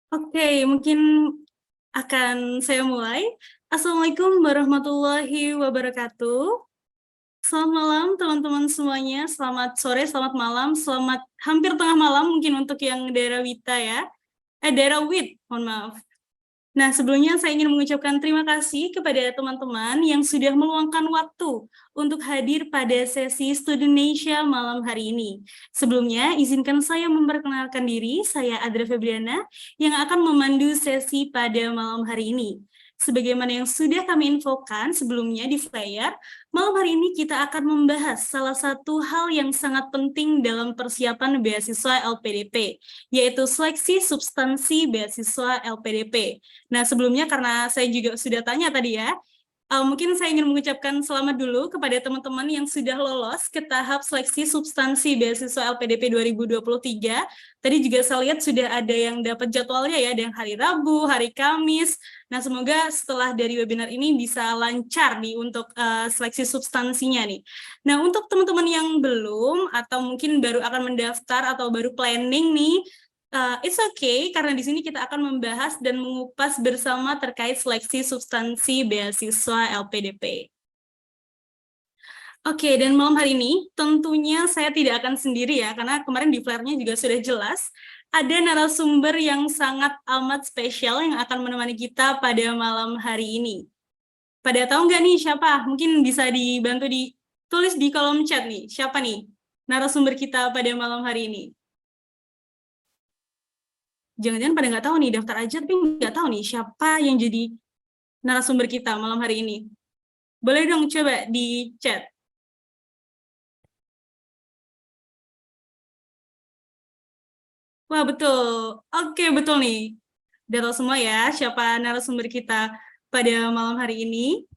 Oke, mungkin akan saya mulai. Assalamualaikum warahmatullahi wabarakatuh. Selamat malam teman-teman semuanya. Selamat sore, selamat malam, selamat hampir tengah malam mungkin untuk yang daerah Wita ya. Daerah Wit, mohon maaf. Nah, sebelumnya saya ingin mengucapkan terima kasih kepada teman-teman yang sudah meluangkan waktu untuk hadir pada sesi Studentia malam hari ini. Sebelumnya, izinkan saya memperkenalkan diri, saya Adra Febriana, yang akan memandu sesi pada malam hari ini. Sebagaimana yang sudah kami infokan sebelumnya di flyer, malam hari ini kita akan membahas salah satu hal yang sangat penting dalam persiapan beasiswa LPDP, yaitu seleksi substansi beasiswa LPDP. Nah, sebelumnya karena saya juga sudah tanya tadi ya, mungkin saya ingin mengucapkan selamat dulu kepada teman-teman yang sudah lolos ke tahap seleksi substansi beasiswa LPDP 2023. Tadi juga saya lihat sudah ada yang dapat jadwalnya ya, ada yang hari Rabu, hari Kamis. Nah, semoga setelah dari webinar ini bisa lancar nih untuk seleksi substansinya nih. Nah, untuk teman-teman yang belum atau mungkin baru akan mendaftar atau baru planning nih, it's okay, karena di sini kita akan membahas dan mengupas bersama terkait seleksi substansi beasiswa LPDP. Oke, dan malam hari ini tentunya saya tidak akan sendiri ya, karena kemarin di flare-nya juga sudah jelas, ada narasumber yang sangat amat spesial yang akan menemani kita pada malam hari ini. Pada tahu nggak nih siapa? Mungkin bisa dibantu ditulis di kolom chat nih, siapa nih narasumber kita pada malam hari ini? Jangan-jangan pada nggak tahu nih, daftar aja tapi nggak tahu nih siapa yang jadi narasumber kita malam hari ini. Boleh dong coba di chat. Wah, betul. Oke, betul nih. Udah tahu semua ya siapa narasumber kita pada malam hari ini.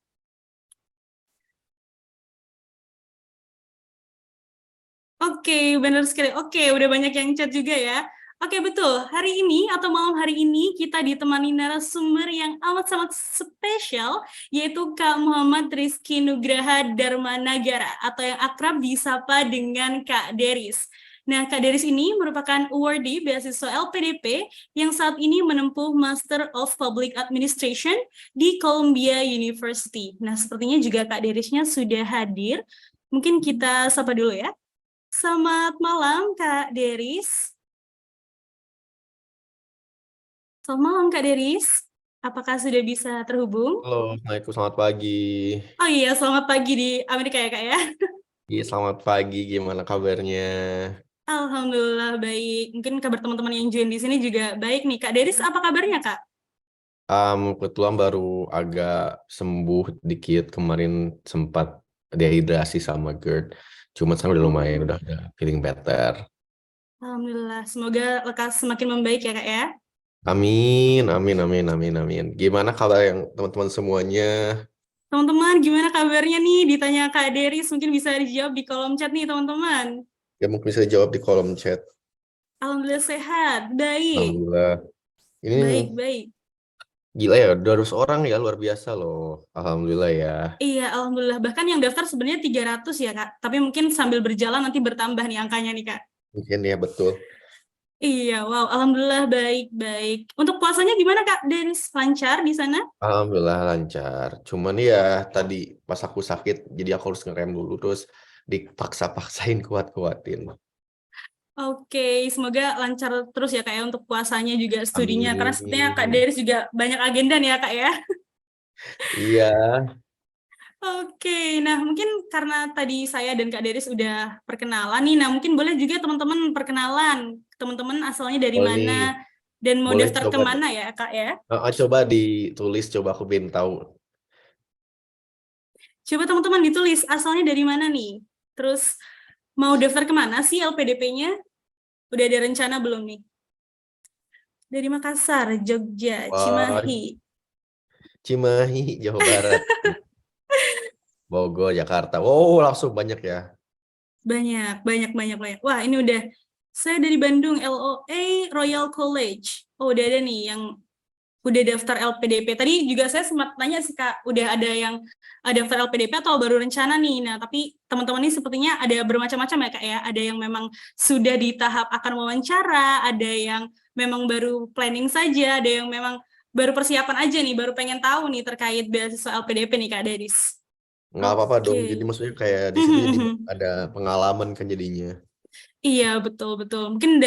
Oke, benar sekali. Oke, udah banyak yang chat juga ya. Oke, betul. Hari ini atau malam hari ini kita ditemani narasumber yang amat sangat spesial, yaitu Kak Muhammad Rizky Nugraha Darmanagara atau yang akrab disapa dengan Kak Deris. Nah, Kak Deris ini merupakan awardee beasiswa LPDP yang saat ini menempuh Master of Public Administration di Columbia University. Nah, sepertinya juga Kak Derisnya sudah hadir. Mungkin kita sapa dulu ya. Selamat malam, Kak Deris. Selamat malam, Kak Deris. Apakah sudah bisa terhubung? Halo, Assalamualaikum, selamat pagi. Oh iya, selamat pagi di Amerika ya, Kak ya. Iya, selamat pagi, gimana kabarnya? Alhamdulillah baik. Mungkin kabar teman-teman yang join di sini juga baik nih. Kak Deris, apa kabarnya, Kak? Kebetulan baru agak sembuh dikit, kemarin sempat dehidrasi sama GERD. Cuma sekarang udah lumayan, Oh, udah ada feeling better. Alhamdulillah. Semoga lekas semakin membaik ya, Kak ya. Amin, amin, amin, amin, amin. Gimana kabar yang teman-teman semuanya? Teman-teman, gimana kabarnya nih? Ditanya Kak Deris, mungkin bisa dijawab di kolom chat nih, teman-teman. Ya mungkin bisa jawab di kolom chat. Alhamdulillah sehat, baik. Alhamdulillah. Ini Baik, baik. gila ya, 200 orang ya, luar biasa loh. Alhamdulillah ya. Iya, alhamdulillah. Bahkan yang daftar sebenarnya 300 ya, Kak. Tapi mungkin sambil berjalan nanti bertambah nih angkanya nih, Kak. Mungkin ya, betul. Iya, wow. Alhamdulillah baik-baik. Untuk puasanya gimana, Kak? Dens lancar di sana? Alhamdulillah lancar. Cuman ya tadi pas aku sakit, jadi aku harus ngerem dulu terus dipaksa-paksain kuat-kuatin. Oke, semoga lancar terus ya, Kak, ya, untuk puasanya juga studinya. Karena sepertinya Kak Amin. Deris juga banyak agenda nih ya, Kak, ya. Iya. Oke, nah mungkin karena tadi saya dan Kak Deris udah perkenalan nih, nah mungkin boleh juga teman-teman perkenalan. Teman-teman asalnya dari Boleh nih. mana dan mau Boleh daftar coba. kemana ya, Kak, ya? Coba ditulis, coba aku pengen tahu. Coba teman-teman ditulis asalnya dari mana nih? Terus mau daftar kemana sih LPDP-nya? Udah ada rencana belum nih? Dari Makassar, Jogja, Wah, Cimahi. Cimahi, Jawa Barat, Bogor, Jakarta. Wow, langsung banyak ya. Banyak. Wah, ini udah. Saya dari Bandung, LOA Royal College. Oh, udah ada nih yang udah daftar LPDP. Tadi juga saya sempat tanya sih Kak, udah ada yang daftar LPDP atau baru rencana nih? Nah, tapi teman-teman ini sepertinya ada bermacam-macam ya Kak ya. Ada yang memang sudah di tahap akan wawancara, ada yang memang baru planning saja, ada yang memang baru persiapan aja nih, baru pengen tahu nih terkait beasiswa LPDP nih Kak Deris. Nggak apa-apa dong. Jadi Oke. maksudnya kayak di situ jadi ada pengalaman kan jadinya. Iya, betul-betul. Mungkin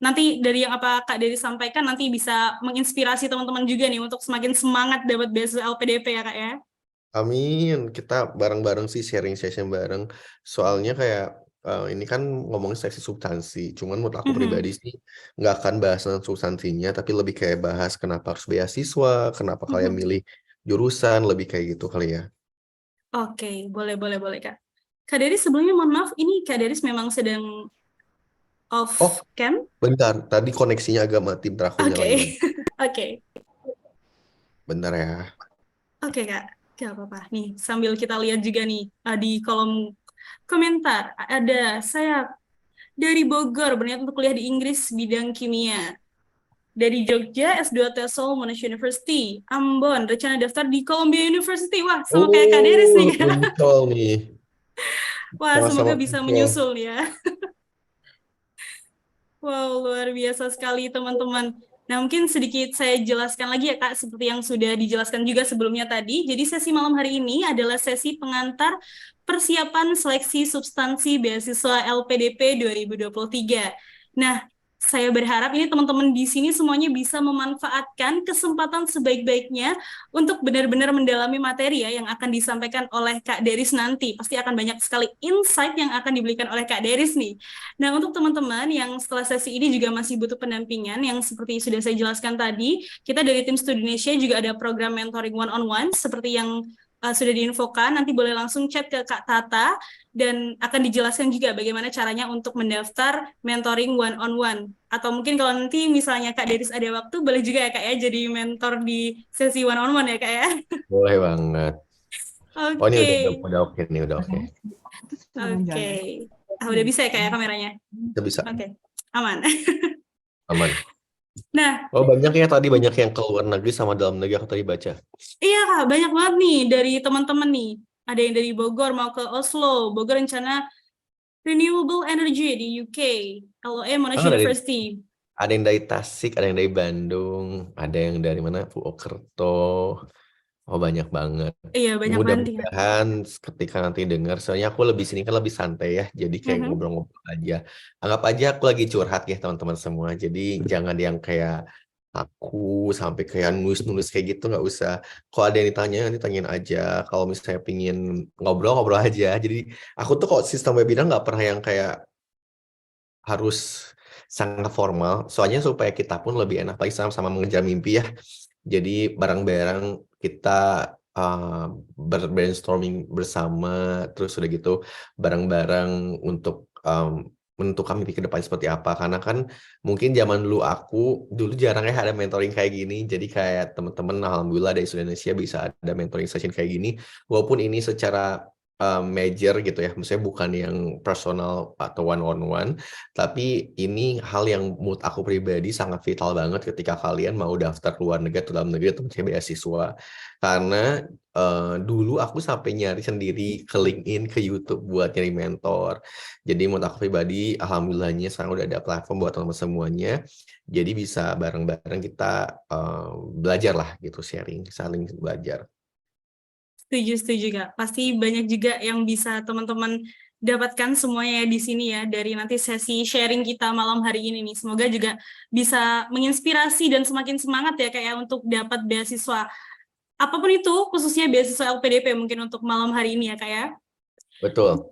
nanti dari yang apa Kak Deris sampaikan nanti bisa menginspirasi teman-teman juga nih untuk semakin semangat dapat beasiswa LPDP ya Kak ya. Amin, kita bareng-bareng sih sharing session bareng. Soalnya kayak ini kan ngomongin seksi substansi. Cuman menurut aku pribadi sih nggak akan bahas tentang substansinya, tapi lebih kayak bahas kenapa harus beasiswa, kenapa kalian milih jurusan, lebih kayak gitu kali ya. Oke, boleh Kak. Kak Deris sebelumnya mohon maaf, ini Kak Deris memang sedang off Oh, cam? bentar. Tadi koneksinya agak mati, bentar aku Oke, nyalain lagi. oke, Bentar ya. oke Kak. Gak apa-apa. Nih, sambil kita lihat juga nih di kolom komentar ada saya dari Bogor berniat untuk kuliah di Inggris bidang kimia. Dari Jogja S2 TESOL Monash University. Ambon rencana daftar di Columbia University. Wah, sama kayak Kak Deris nih. Muncul nih. Wah, semoga Sama-sama bisa muncul. menyusul ya. Wow, luar biasa sekali teman-teman. Nah, mungkin sedikit saya jelaskan lagi ya Kak, seperti yang sudah dijelaskan juga sebelumnya tadi. Jadi sesi malam hari ini adalah sesi pengantar persiapan seleksi substansi beasiswa LPDP 2023. Nah, saya berharap ini teman-teman di sini semuanya bisa memanfaatkan kesempatan sebaik-baiknya untuk benar-benar mendalami materi ya yang akan disampaikan oleh Kak Deris nanti. Pasti akan banyak sekali insight yang akan diberikan oleh Kak Deris nih. Nah, untuk teman-teman yang setelah sesi ini juga masih butuh pendampingan, yang seperti sudah saya jelaskan tadi, kita dari tim Studi Indonesia juga ada program mentoring one-on-one, seperti yang sudah diinfokan, nanti boleh langsung chat ke Kak Tata, dan akan dijelaskan juga bagaimana caranya untuk mendaftar mentoring one-on-one. Atau mungkin kalau nanti misalnya Kak Deris ada waktu, boleh juga ya Kak ya, jadi mentor di sesi one-on-one ya Kak ya. Boleh banget. Oh, ini Oke, udah oke nih, udah oke. oke. Udah bisa ya Kak ya kameranya? Udah bisa, Oke, aman. aman. Nah, Oh, banyak ya tadi, banyak yang ke luar negeri sama dalam negeri aku tadi baca. iya Kak, banyak banget nih dari teman-teman nih. Ada yang dari Bogor mau ke Oslo, Bogor rencana Renewable Energy di UK, LOE Monash Ah, University. ada yang dari Tasik, ada yang dari Bandung, ada yang dari mana? Purwokerto. Oh, banyak banget. Iya, banyak banget ya. Mudah-mudahan ketika nanti dengar, soalnya aku lebih sini kan lebih santai ya, jadi kayak ngobrol-ngobrol aja. Anggap aja aku lagi curhat ya teman-teman semua. Jadi jangan yang kayak aku sampai kayak nulis-nulis kayak gitu, nggak usah. Kalau ada yang ditanya, nanti tanyain aja. Kalau misalnya pingin ngobrol-ngobrol aja. Jadi aku tuh kok sistem webinar nggak pernah yang kayak harus sangat formal, soalnya supaya kita pun lebih enak lagi sama-sama mengejar mimpi ya. Jadi bareng-bareng kita brainstorming bersama, terus udah gitu bareng-bareng untuk menentukan mimpi ke depan seperti apa. Karena kan mungkin zaman dulu dulu jarang ya ada mentoring kayak gini. Jadi kayak teman-teman alhamdulillah dari Indonesia bisa ada mentoring session kayak gini. Walaupun ini secara major gitu ya, maksudnya bukan yang personal atau one-on-one, tapi ini hal yang menurut aku pribadi sangat vital banget ketika kalian mau daftar luar negeri atau dalam negeri atau mencari beasiswa. Karena dulu aku sampai nyari sendiri ke LinkedIn, ke YouTube buat nyari mentor. Jadi menurut aku pribadi, alhamdulillahnya sekarang udah ada platform buat teman-teman semuanya. Jadi bisa bareng-bareng kita belajar lah gitu, saling belajar. Setuju Kak. Pasti banyak juga yang bisa teman-teman dapatkan semuanya di sini ya dari nanti sesi sharing kita malam hari ini nih. Semoga juga bisa menginspirasi dan semakin semangat ya Kak ya untuk dapat beasiswa. Apapun itu, khususnya beasiswa LPDP mungkin untuk malam hari ini ya Kak ya. Betul.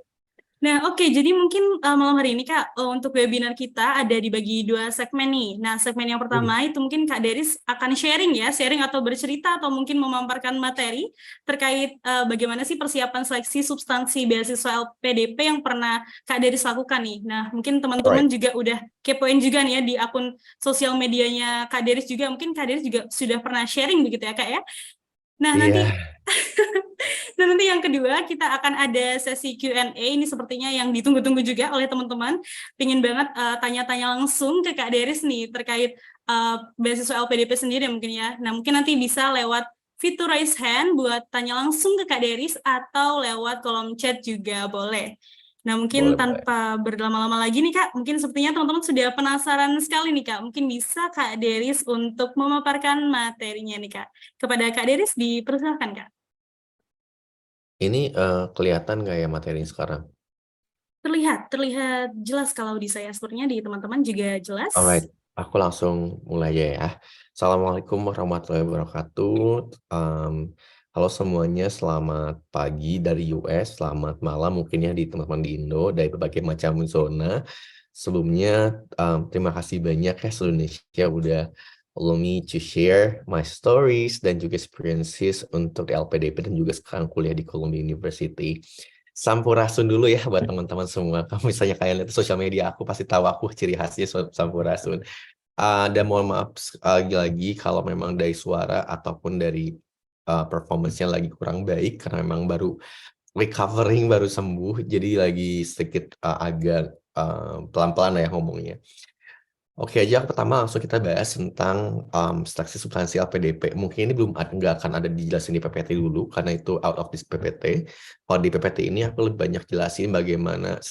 Nah, oke, jadi mungkin malam hari ini Kak, untuk webinar kita ada dibagi 2 segmen nih. Nah, segmen yang pertama itu mungkin Kak Deris akan sharing atau bercerita atau mungkin memaparkan materi terkait bagaimana sih persiapan seleksi substansi beasiswa LPDP yang pernah Kak Deris lakukan nih. Nah, mungkin teman-teman juga udah kepoin juga nih ya di akun sosial medianya Kak Deris juga, mungkin Kak Deris juga sudah pernah sharing begitu ya Kak ya. Nah, nanti Iya, dan nanti yang kedua kita akan ada sesi Q&A, ini sepertinya yang ditunggu-tunggu juga oleh teman-teman. Pingin banget tanya-tanya langsung ke Kak Deris nih terkait beasiswa LPDP sendiri mungkin ya. Nah, mungkin nanti bisa lewat fitur raise hand buat tanya langsung ke Kak Deris atau lewat kolom chat juga boleh. Nah, mungkin boleh. tanpa berlama-lama lagi nih Kak, mungkin sepertinya teman-teman sudah penasaran sekali nih Kak. Mungkin bisa Kak Deris untuk memaparkan materinya nih Kak. Kepada Kak Deris dipersilakan Kak. Ini kelihatan nggak ya materi sekarang? Terlihat jelas kalau di saya, sepertinya di teman-teman juga jelas. Alright, aku langsung mulai aja ya. Assalamualaikum warahmatullahi wabarakatuh. Halo semuanya, selamat pagi dari US, selamat malam mungkin ya di teman-teman di Indo dari berbagai macam zona. Sebelumnya, terima kasih banyak ya seluruh Indonesia udah allow me to share my stories dan juga experiences untuk LPDP dan juga sekarang kuliah di Columbia University. Sampurasun dulu ya buat teman-teman semua. Kalau misalnya kalian lihat sosial media aku pasti tahu aku ciri khasnya Sampurasun. Dan mohon maaf lagi kalau memang dari suara ataupun dari performance-nya lagi kurang baik karena memang baru recovering, baru sembuh, jadi lagi sedikit agak pelan-pelan ya ngomongnya. Oke aja, pertama langsung kita bahas tentang seleksi substansi LPDP. Mungkin ini nggak akan ada dijelasin di PPT dulu, karena itu out of this PPT. Kalau di PPT ini aku lebih banyak jelasin bagaimana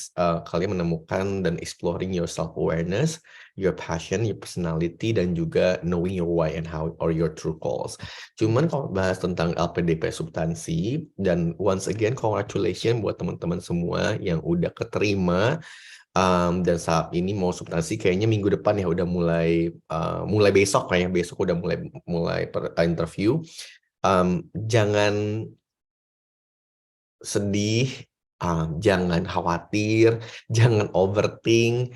kalian menemukan dan exploring your self-awareness, your passion, your personality, dan juga knowing your why and how or your true calls. Cuman kalau bahas tentang LPDP substansi, dan once again congratulations buat teman-teman semua yang udah keterima. Dan saat ini mau substansi kayaknya minggu depan ya udah mulai besok kayaknya besok udah mulai interview. Jangan sedih, jangan khawatir, jangan overthink.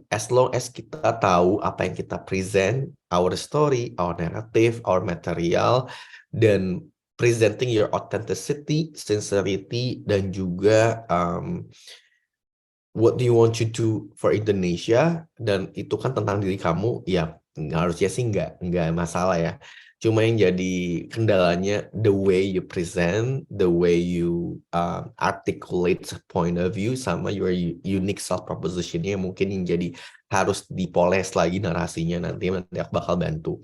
As long as kita tahu apa yang kita present, our story, our narrative, our material, dan presenting your authenticity, sincerity, dan juga what do you want to do for Indonesia, dan itu kan tentang diri kamu ya, harusnya sih nggak masalah ya. Cuma yang jadi kendalanya the way you present, the way you articulate point of view, sama your unique self propositionnya mungkin yang jadi harus dipoles lagi narasinya. Nanti aku bakal bantu.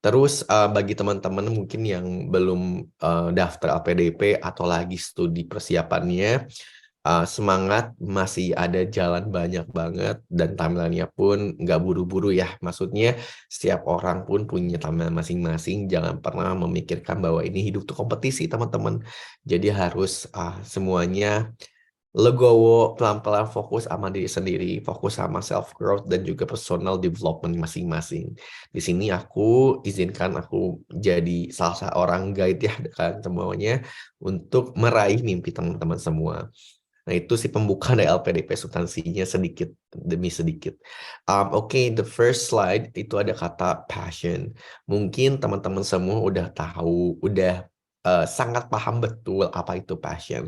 Terus bagi teman-teman mungkin yang belum daftar LPDP atau lagi studi persiapannya, semangat, masih ada jalan banyak banget dan timeline-nya pun nggak buru-buru ya. Maksudnya setiap orang pun punya timeline masing-masing, jangan pernah memikirkan bahwa ini hidup tuh kompetisi teman-teman. Jadi harus semuanya legowo, pelan-pelan fokus sama diri sendiri, fokus sama self growth dan juga personal development masing-masing. Di sini aku izinkan aku jadi salah seorang guide ya kan semuanya untuk meraih mimpi teman-teman semua. Nah, itu sih pembukaan dari LPDP substansinya sedikit demi sedikit. Oke, the first slide itu ada kata passion. Mungkin teman-teman semua udah tahu, udah sangat paham betul apa itu passion.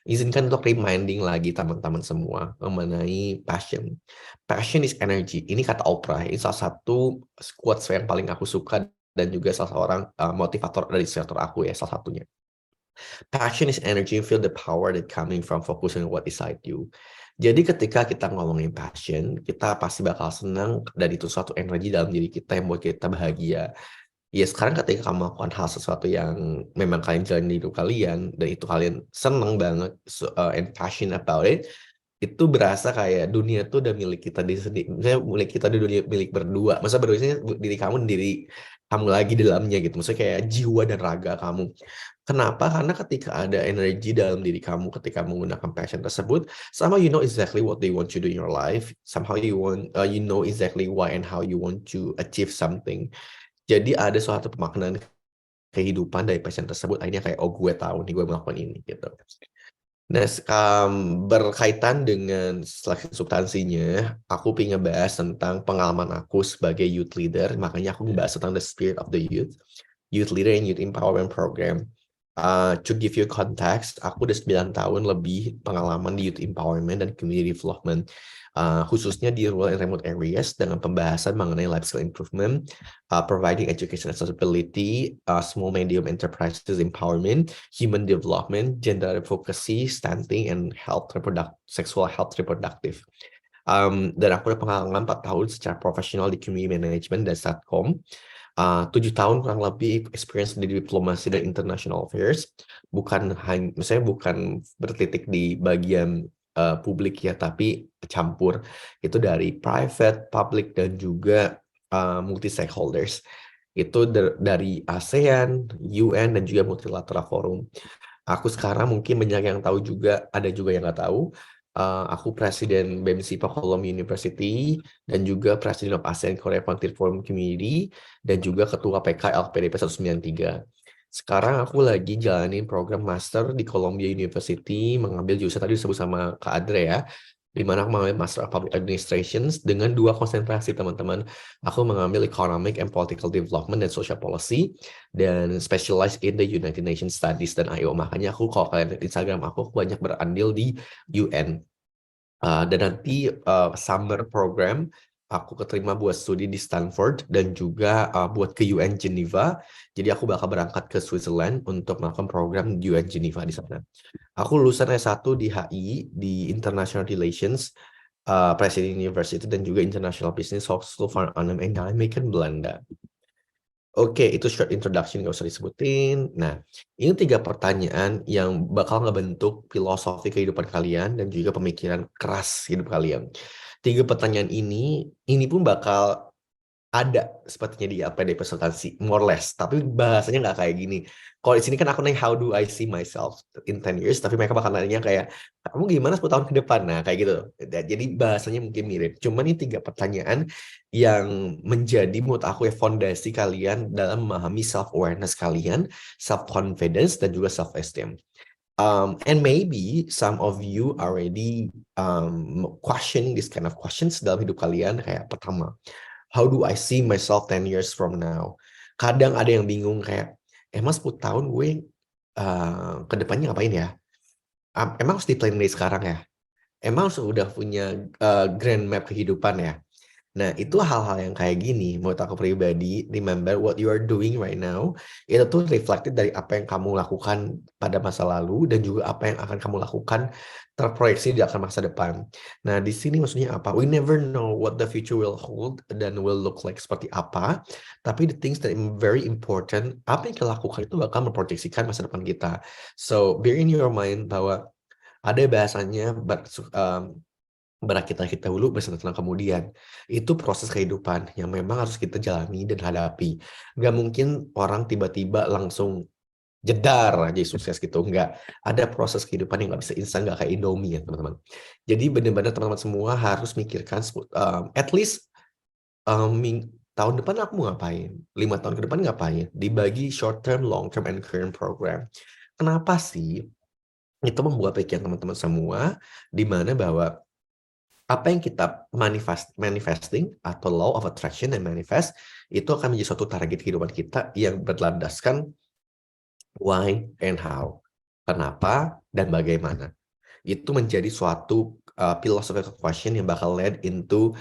Izinkan untuk reminding lagi teman-teman semua mengenai passion. Passion is energy. Ini kata Oprah. Ini salah satu quotes yang paling aku suka dan juga salah seorang motivator dari sektor aku ya, salah satunya. Passion is energy, feel the power that coming from focusing on what inside you. Jadi ketika kita ngomongin passion, kita pasti bakal senang dan itu suatu energi dalam diri kita yang buat kita bahagia. Ya sekarang ketika kamu melakukan hal sesuatu yang memang kalian jalan di hidup kalian dan itu kalian senang banget and passion about it, itu berasa kayak dunia tuh udah milik kita di sendiri. Misalnya milik kita di dunia milik berdua. Masa berdua ini diri kamu dan diri kamu lagi di dalamnya gitu. Maksudnya kayak jiwa dan raga kamu. Kenapa? Karena ketika ada energi dalam diri kamu ketika menggunakan passion tersebut, somehow you know exactly what they want to do in your life. Somehow you know exactly why and how you want to achieve something. Jadi ada suatu pemaknaan kehidupan dari passion tersebut. Akhirnya kayak, oh gue tahu nih gue melakukan ini gitu. Nah, berkaitan dengan seleksi substansinya, aku pengen bahas tentang pengalaman aku sebagai youth leader. Makanya aku ngebahas tentang the spirit of the youth leader and youth empowerment program. To give you context, aku udah 9 tahun lebih pengalaman di youth empowerment dan community development, khususnya di rural and remote areas dengan pembahasan mengenai life skill improvement, providing education accessibility, small medium enterprises empowerment, human development, gender advocacy, stunting, and sexual health reproductive. Dan aku udah pengalaman 4 tahun secara profesional di community management dan Satkom. 7 tahun kurang lebih experience di diplomasi dan international affairs, misalnya bukan bertitik di bagian publik ya, tapi campur itu dari private, public, dan juga multi stakeholders. Itu dari ASEAN, UN, dan juga multilateral forum. Aku sekarang mungkin banyak yang tahu juga, ada juga yang nggak tahu. Aku Presiden BEM SIPA Columbia University dan juga Presiden of ASEAN Korea Frontier Forum Community dan juga Ketua PK LPDP 193. Sekarang aku lagi jalanin program master di Columbia University, mengambil jurusan tadi disebut sama Kak Adre ya, di mana aku mengambil Master of Public Administrations dengan 2 konsentrasi teman-teman. Aku mengambil Economic and Political Development dan Social Policy dan specialized in the United Nations Studies dan I.O. Makanya aku kalau kalian lihat Instagram aku banyak berandil di UN. Dan nanti summer program aku keterima buat studi di Stanford dan juga buat ke UN Geneva. Jadi aku bakal berangkat ke Switzerland untuk melakukan program di UN Geneva di sana. Aku lulusan S1 di HI di International Relations, Presiden University dan juga International Business Hogeschool van Arnhem en Nijmegen, Belanda. Oke, itu short introduction, nggak usah disebutin. Nah, ini 3 pertanyaan yang bakal ngebentuk filosofi kehidupan kalian dan juga pemikiran keras hidup kalian. 3 pertanyaan ini pun bakal ada sepertinya di LPDP Sultansi, more or less. Tapi bahasanya nggak kayak gini. Kalau di sini kan aku nanya, how do I see myself in 10 years? Tapi mereka bakal nanya kayak, kamu gimana 10 tahun ke depan? Nah, kayak gitu. Jadi bahasanya mungkin mirip. Cuman ini 3 pertanyaan yang menjadi menurut aku ya fondasi kalian dalam memahami self-awareness kalian, self-confidence, dan juga self-esteem. And maybe some of you already questioning this kind of questions dalam hidup kalian. Kayak pertama, how do I see myself 10 years from now? Kadang ada yang bingung kayak, emang 10 tahun gue ke depannya ngapain ya? Emang harus di-plan dari sekarang ya? Emang sudah punya grand map kehidupan ya? Nah, itu hal-hal yang kayak gini, menurut aku pribadi, remember what you are doing right now, itu tuh reflected dari apa yang kamu lakukan pada masa lalu, dan juga apa yang akan kamu lakukan terproyeksi di akan masa depan. Nah, di sini maksudnya apa? We never know what the future will hold, dan will look like seperti apa, tapi the things that are very important, apa yang kita lakukan itu bakal memproyeksikan masa depan kita. So, bear in your mind bahwa ada bahasanya, berakit kita dulu bersenang-senang kemudian. Itu proses kehidupan yang memang harus kita jalani dan hadapi. Nggak mungkin orang tiba-tiba langsung jedar aja sukses gitu. Nggak. Ada proses kehidupan yang nggak bisa instan, nggak kayak Indomie ya teman-teman. Jadi benar-benar teman-teman semua harus mikirkan at least tahun depan aku mau ngapain, 5 tahun ke depan ngapain, dibagi short term, long term, and current program. Kenapa sih? Itu membuat pikiran teman-teman semua di mana bahwa apa yang kita manifesting atau law of attraction dan manifest itu akan menjadi suatu target kehidupan kita yang berlandaskan why and how, kenapa dan bagaimana. Itu menjadi suatu philosophical question yang bakal lead into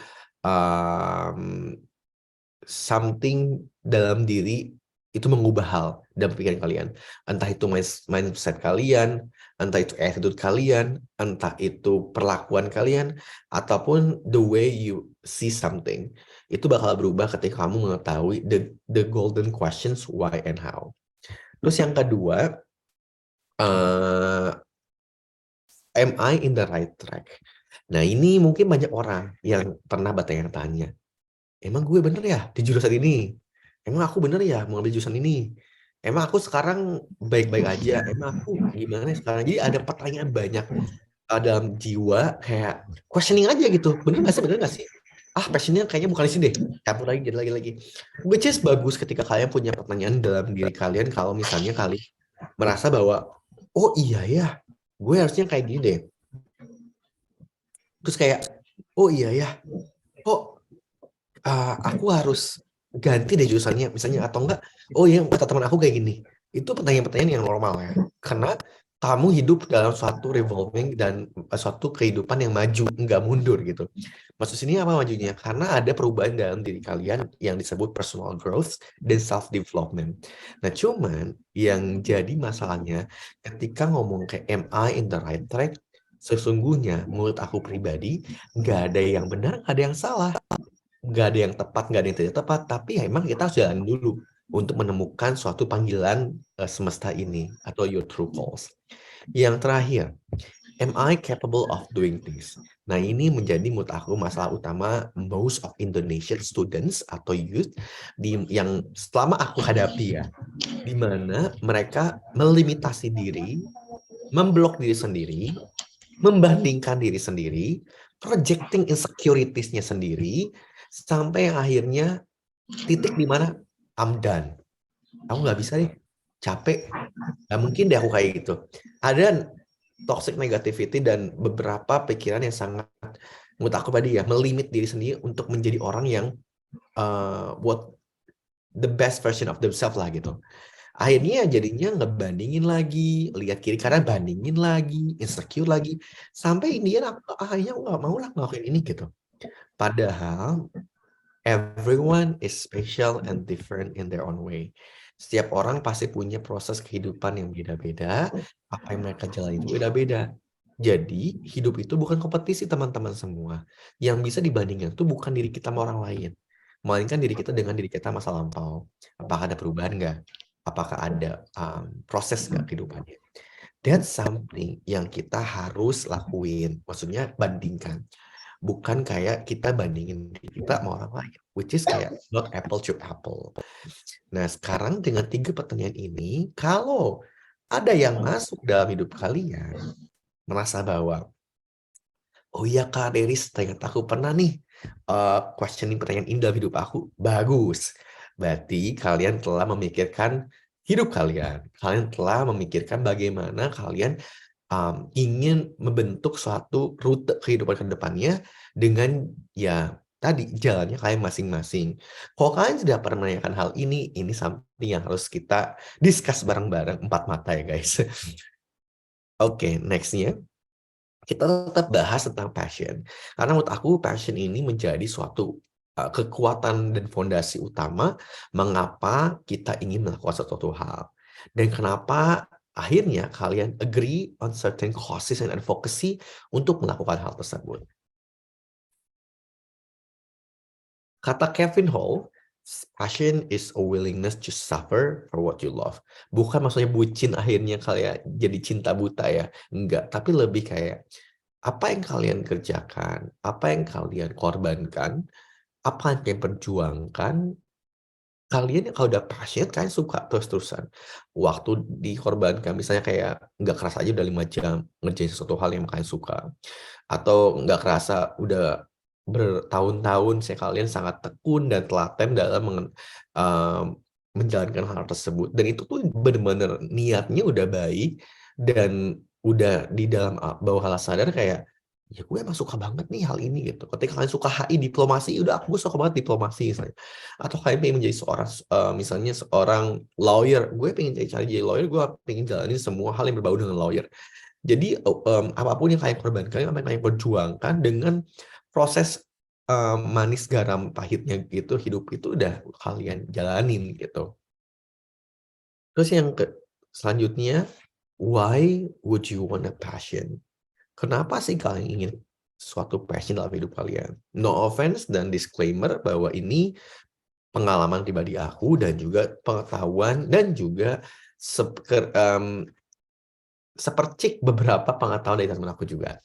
something dalam diri itu mengubah hal dalam pikiran kalian. Entah itu mindset kalian, entah itu attitude kalian, entah itu perlakuan kalian, ataupun the way you see something. Itu bakal berubah ketika kamu mengetahui the golden questions why and how. Terus yang kedua, am I in the right track? Nah ini mungkin banyak orang yang pernah bertanya-tanya, emang gue bener ya di jurusan ini? Emang aku bener ya mau ambil jurusan ini? Emang aku sekarang baik-baik aja? Emang aku gimana sekarang? Jadi ada pertanyaan banyak dalam jiwa kayak questioning aja gitu. Bener gak sih? Bener gak sih? Passionnya kayaknya bukan di sini deh. Campur lagi, jadi lagi. Which is bagus ketika kalian punya pertanyaan dalam diri kalian kalau misalnya kalian merasa bahwa, oh iya ya, gue harusnya kayak gini deh. Terus kayak, oh iya ya, kok aku harus ganti deh jurusannya misalnya, atau enggak, oh iya kata teman aku kayak gini, Itu pertanyaan-pertanyaan yang normal ya. Karena kamu hidup dalam suatu revolving dan suatu kehidupan yang maju, nggak mundur gitu. Maksud sini apa majunya? Karena ada perubahan dalam diri kalian yang disebut personal growth dan self-development. Nah, cuman yang jadi masalahnya ketika ngomong ke am I in the right track, sesungguhnya menurut aku pribadi, nggak ada yang benar, nggak ada yang salah. Nggak ada yang tepat, nggak ada yang tidak tepat, tapi ya emang kita harus jalan dulu untuk menemukan suatu panggilan semesta ini atau your true calls. Yang terakhir, am I capable of doing this? Nah, ini menjadi menurut aku masalah utama most of Indonesian students atau youth yang selama aku hadapi ya, di mana mereka melimitasi diri, memblok diri sendiri, membandingkan diri sendiri, projecting insecuritiesnya sendiri, sampai yang akhirnya titik di mana I'm done. Aku nggak bisa deh, capek. Nggak mungkin deh aku kayak gitu. Ada toxic negativity dan beberapa pikiran yang sangat, menurut aku tadi ya, melimit diri sendiri untuk menjadi orang yang what the best version of themselves lah gitu. Akhirnya jadinya ngebandingin lagi, lihat kiri kanan bandingin lagi, insecure lagi, sampai ini akhirnya aku nggak mau lah ngelakuin ini gitu. Padahal everyone is special and different in their own way. Setiap orang pasti punya proses kehidupan yang beda-beda, apa yang mereka jalani itu beda-beda. Jadi hidup itu bukan kompetisi teman-teman semua. Yang bisa dibandingkan itu bukan diri kita sama orang lain, melainkan diri kita dengan diri kita masa lampau. Apakah ada perubahan nggak? Apakah ada proses nggak kehidupannya? That's something yang kita harus lakuin. Maksudnya bandingkan. Bukan kayak kita bandingin diri kita sama orang lain. Which is kayak not apple to apple. Nah, sekarang dengan 3 pertanyaan ini, kalau ada yang masuk dalam hidup kalian, merasa bahwa, oh iya Kak Deris, ternyata aku pernah nih questioning pertanyaan ini dalam hidup aku. Bagus. Berarti kalian telah memikirkan hidup kalian. Kalian telah memikirkan bagaimana kalian ingin membentuk suatu rute kehidupan ke depannya dengan ya tadi jalannya kalian masing-masing. Kalau kalian sudah pernah menanyakan hal ini something yang harus kita discuss bareng-bareng 4 mata ya guys. Oke, nextnya kita tetap bahas tentang passion. Karena menurut aku passion ini menjadi suatu kekuatan dan fondasi utama mengapa kita ingin melakukan suatu hal. Dan kenapa akhirnya kalian agree on certain causes and advocacy untuk melakukan hal tersebut. Kata Kevin Hall, passion is a willingness to suffer for what you love. Bukan maksudnya bucin akhirnya kalian jadi cinta buta ya. Enggak, tapi lebih kayak apa yang kalian kerjakan, apa yang kalian korbankan, apa yang kalian perjuangkan, kalian kalau udah passionate, kalian suka terus-terusan. Waktu dikorbankan, misalnya kayak nggak kerasa aja udah 5 jam ngerjain sesuatu hal yang kalian suka. Atau nggak kerasa udah bertahun-tahun kalian sangat tekun dan telaten dalam menjalankan hal tersebut. Dan itu tuh bener-bener niatnya udah baik dan udah di dalam bawah alas sadar kayak, ya gue emang suka banget nih hal ini gitu. Ketika kalian suka HI diplomasi, udah aku suka banget diplomasi misalnya. Atau kalian pengen menjadi seorang misalnya seorang lawyer, gue pengen cari jadi lawyer, gue pengen jalanin semua hal yang berbau dengan lawyer. Jadi apapun yang kalian korbankan, apa yang kalian perjuangkan dengan proses manis garam pahitnya gitu, hidup itu udah kalian jalanin gitu. Terus yang selanjutnya, why would you want a passion? Kenapa sih kalian ingin suatu passion dalam hidup kalian? No offense dan disclaimer bahwa ini pengalaman pribadi aku dan juga pengetahuan dan juga sepercik beberapa pengetahuan dari teman aku juga.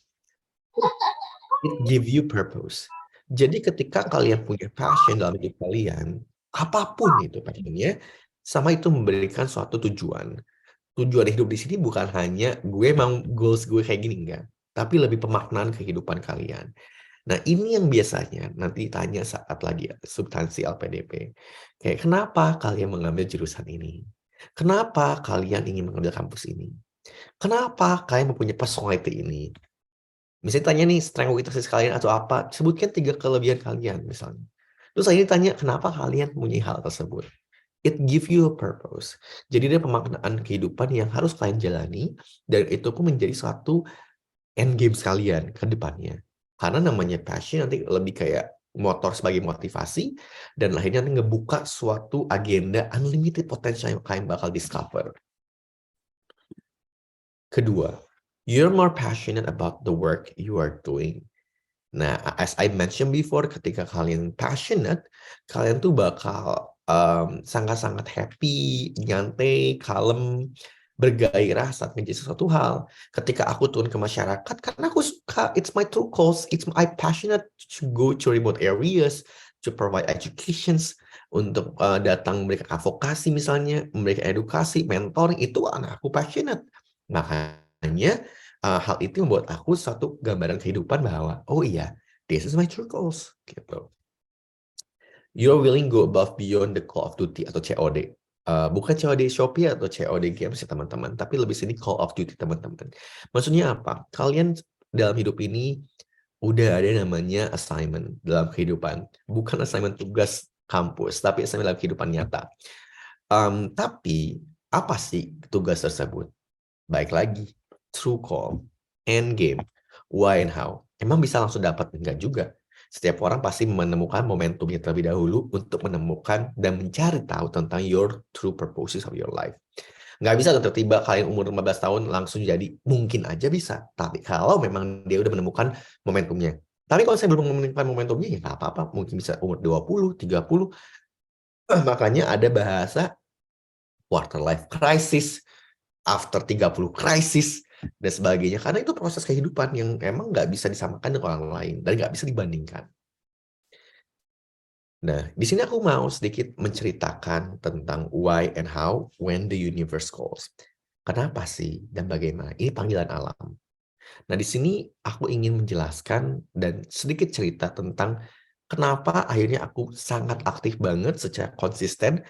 It give you purpose. Jadi ketika kalian punya passion dalam hidup kalian, apapun itu passionnya, sama itu memberikan suatu tujuan. Tujuan hidup di sini bukan hanya gue emang goals gue kayak gini, enggak. Tapi lebih pemaknaan kehidupan kalian. Nah, ini yang biasanya nanti tanya saat lagi substansi LPDP. Kayak kenapa kalian mengambil jurusan ini? Kenapa kalian ingin mengambil kampus ini? Kenapa kalian mempunyai personality ini? Misalnya tanya nih, strength weaknesses kalian atau apa, sebutkan 3 kelebihan kalian misalnya. Terus saya tanya, kenapa kalian mempunyai hal tersebut? It give you a purpose. Jadi ada pemaknaan kehidupan yang harus kalian jalani, dan itu pun menjadi suatu end game kalian ke depannya. Karena namanya passion nanti lebih kayak motor sebagai motivasi, dan akhirnya nanti ngebuka suatu agenda unlimited potential yang kalian bakal discover. Kedua, you're more passionate about the work you are doing. Nah, as I mentioned before, ketika kalian passionate, kalian tuh bakal sangat-sangat happy, nyantai, kalem, bergairah saat menjadi sesuatu hal. Ketika aku turun ke masyarakat, karena aku suka, it's my true cause, I passionate to go to remote areas, to provide educations, untuk datang memberikan advokasi misalnya, memberikan edukasi, mentoring, itu anak aku passionate. Makanya, hal itu membuat aku satu gambaran kehidupan bahwa, oh iya, this is my true goals, gitu. You're willing go above beyond the Call of Duty atau COD. Bukan COD Shopee atau COD games ya teman-teman, tapi lebih sini Call of Duty teman-teman. Maksudnya apa? Kalian dalam hidup ini udah ada namanya assignment dalam kehidupan. Bukan assignment tugas kampus, tapi assignment dalam kehidupan nyata. Tapi apa sih tugas tersebut? Baik lagi, true call, end game, why and how. Emang bisa langsung dapat? Enggak juga. Setiap orang pasti menemukan momentumnya terlebih dahulu untuk menemukan dan mencari tahu tentang your true purposes of your life. Nggak bisa tiba-tiba kalian umur 15 tahun langsung jadi, mungkin aja bisa. Tapi kalau memang dia udah menemukan momentumnya. Tapi kalau saya belum menemukan momentumnya, ya nggak apa-apa. Mungkin bisa umur 20, 30. Makanya ada bahasa quarter life crisis, after 30 crisis, dan sebagainya. Karena itu proses kehidupan yang emang nggak bisa disamakan dengan orang lain, dan nggak bisa dibandingkan. Nah, di sini aku mau sedikit menceritakan tentang why and how when the universe calls. Kenapa sih dan bagaimana? Ini panggilan alam. Nah, di sini aku ingin menjelaskan dan sedikit cerita tentang kenapa akhirnya aku sangat aktif banget secara konsisten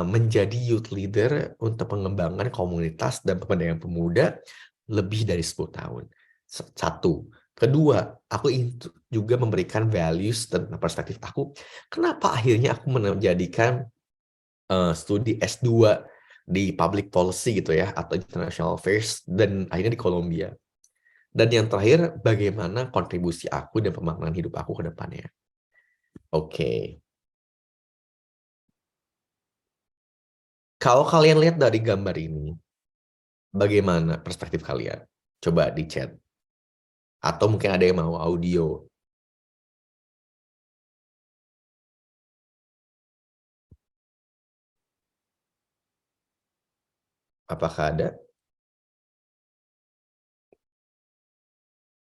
menjadi youth leader untuk pengembangan komunitas dan pemberdayaan pemuda lebih dari 10 tahun. Satu. Kedua, aku ingin juga memberikan values dan perspektif aku. Kenapa akhirnya aku menjadikan studi S2 di public policy gitu ya, atau international affairs, dan akhirnya di Columbia. Dan yang terakhir, bagaimana kontribusi aku dan pemaknaan hidup aku ke depannya. Oke. Kalau kalian lihat dari gambar ini, bagaimana perspektif kalian? Coba di chat. Atau mungkin ada yang mau audio. Apakah ada?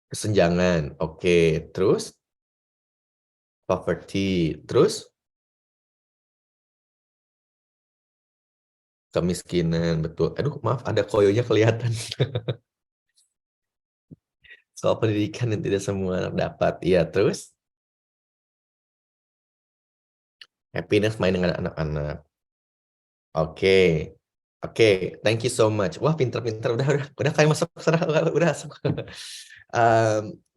Kesenjangan. Oke. Terus? Poverty. Terus? Kemiskinan. Betul. Aduh, maaf. Ada koyonya kelihatan. Soal pendidikan yang tidak semua anak dapat. Iya, terus? Happiness main dengan anak-anak. Oke. Oke, thank you so much. Wah, pinter-pinter. Udah kayak masuk ke sana. Udah masuk.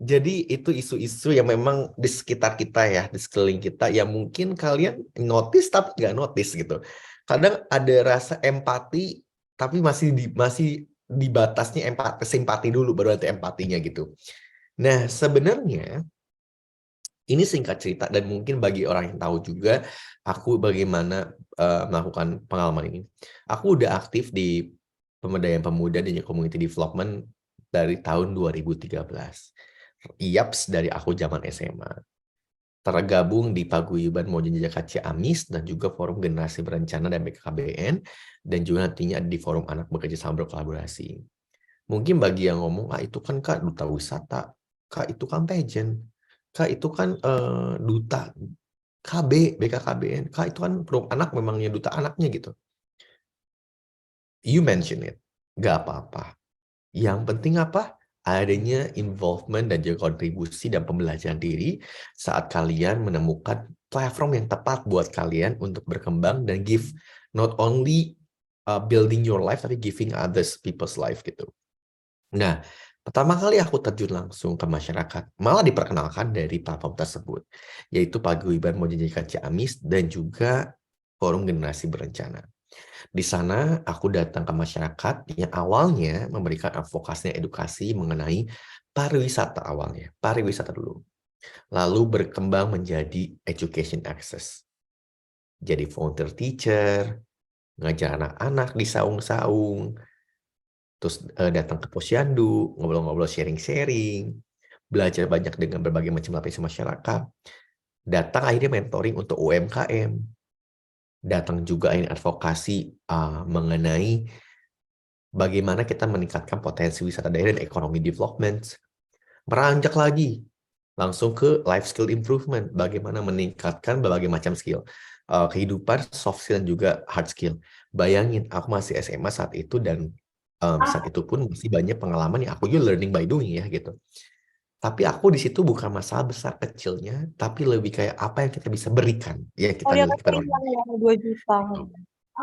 Jadi itu isu-isu yang memang di sekitar kita ya, di sekeliling kita, yang mungkin kalian notice tapi nggak notice gitu. Kadang ada rasa empati, tapi masih di batasnya simpati dulu, baru nanti empatinya gitu. Nah, sebenarnya ini singkat cerita, dan mungkin bagi orang yang tahu juga aku bagaimana melakukan pengalaman ini. Aku udah aktif di pemberdayaan pemuda dan community development dari tahun 2013. Yaps, dari aku zaman SMA. Tergabung di Paguyuban Mojen Jejaka Ciamis dan juga Forum Generasi Berencana dan BKKBN, dan juga nantinya di Forum Anak Bekerja Sama Berkolaborasi. Mungkin bagi yang ngomong, itu kan Kak duta wisata, Kak itu kan pageant, Kak itu kan duta KB, BKKBN, Kak itu kan Forum Anak memangnya duta anaknya gitu. You mention it, gak apa-apa. Yang penting apa? Adanya involvement dan juga kontribusi dan pembelajaran diri saat kalian menemukan platform yang tepat buat kalian untuk berkembang dan give not only building your life, tapi giving others people's life gitu. Nah, pertama kali aku terjun langsung ke masyarakat, malah diperkenalkan dari platform tersebut, yaitu Paguyuban Mojen Jejaka Ciamis dan juga Forum Generasi Berencana. Di sana aku datang ke masyarakat yang awalnya memberikan advokasi dan edukasi mengenai pariwisata awalnya, pariwisata dulu. Lalu berkembang menjadi education access. Jadi volunteer teacher, ngajar anak-anak di saung-saung, terus datang ke posyandu, ngobrol-ngobrol sharing-sharing, belajar banyak dengan berbagai macam lapisan masyarakat, datang akhirnya mentoring untuk UMKM, datang juga ini advokasi mengenai bagaimana kita meningkatkan potensi wisata daerah dan ekonomi development, meranjak lagi langsung ke life skill improvement, bagaimana meningkatkan berbagai macam skill, kehidupan soft skill dan juga hard skill. Bayangin, aku masih SMA saat itu dan saat itu pun masih banyak pengalaman yang aku juga learning by doing ya gitu. Tapi aku di situ bukan masalah besar kecilnya, tapi lebih kayak apa yang kita bisa berikan ya kita Oh, dia miliki kan pada orang. hilang ya 2 juta. Gitu.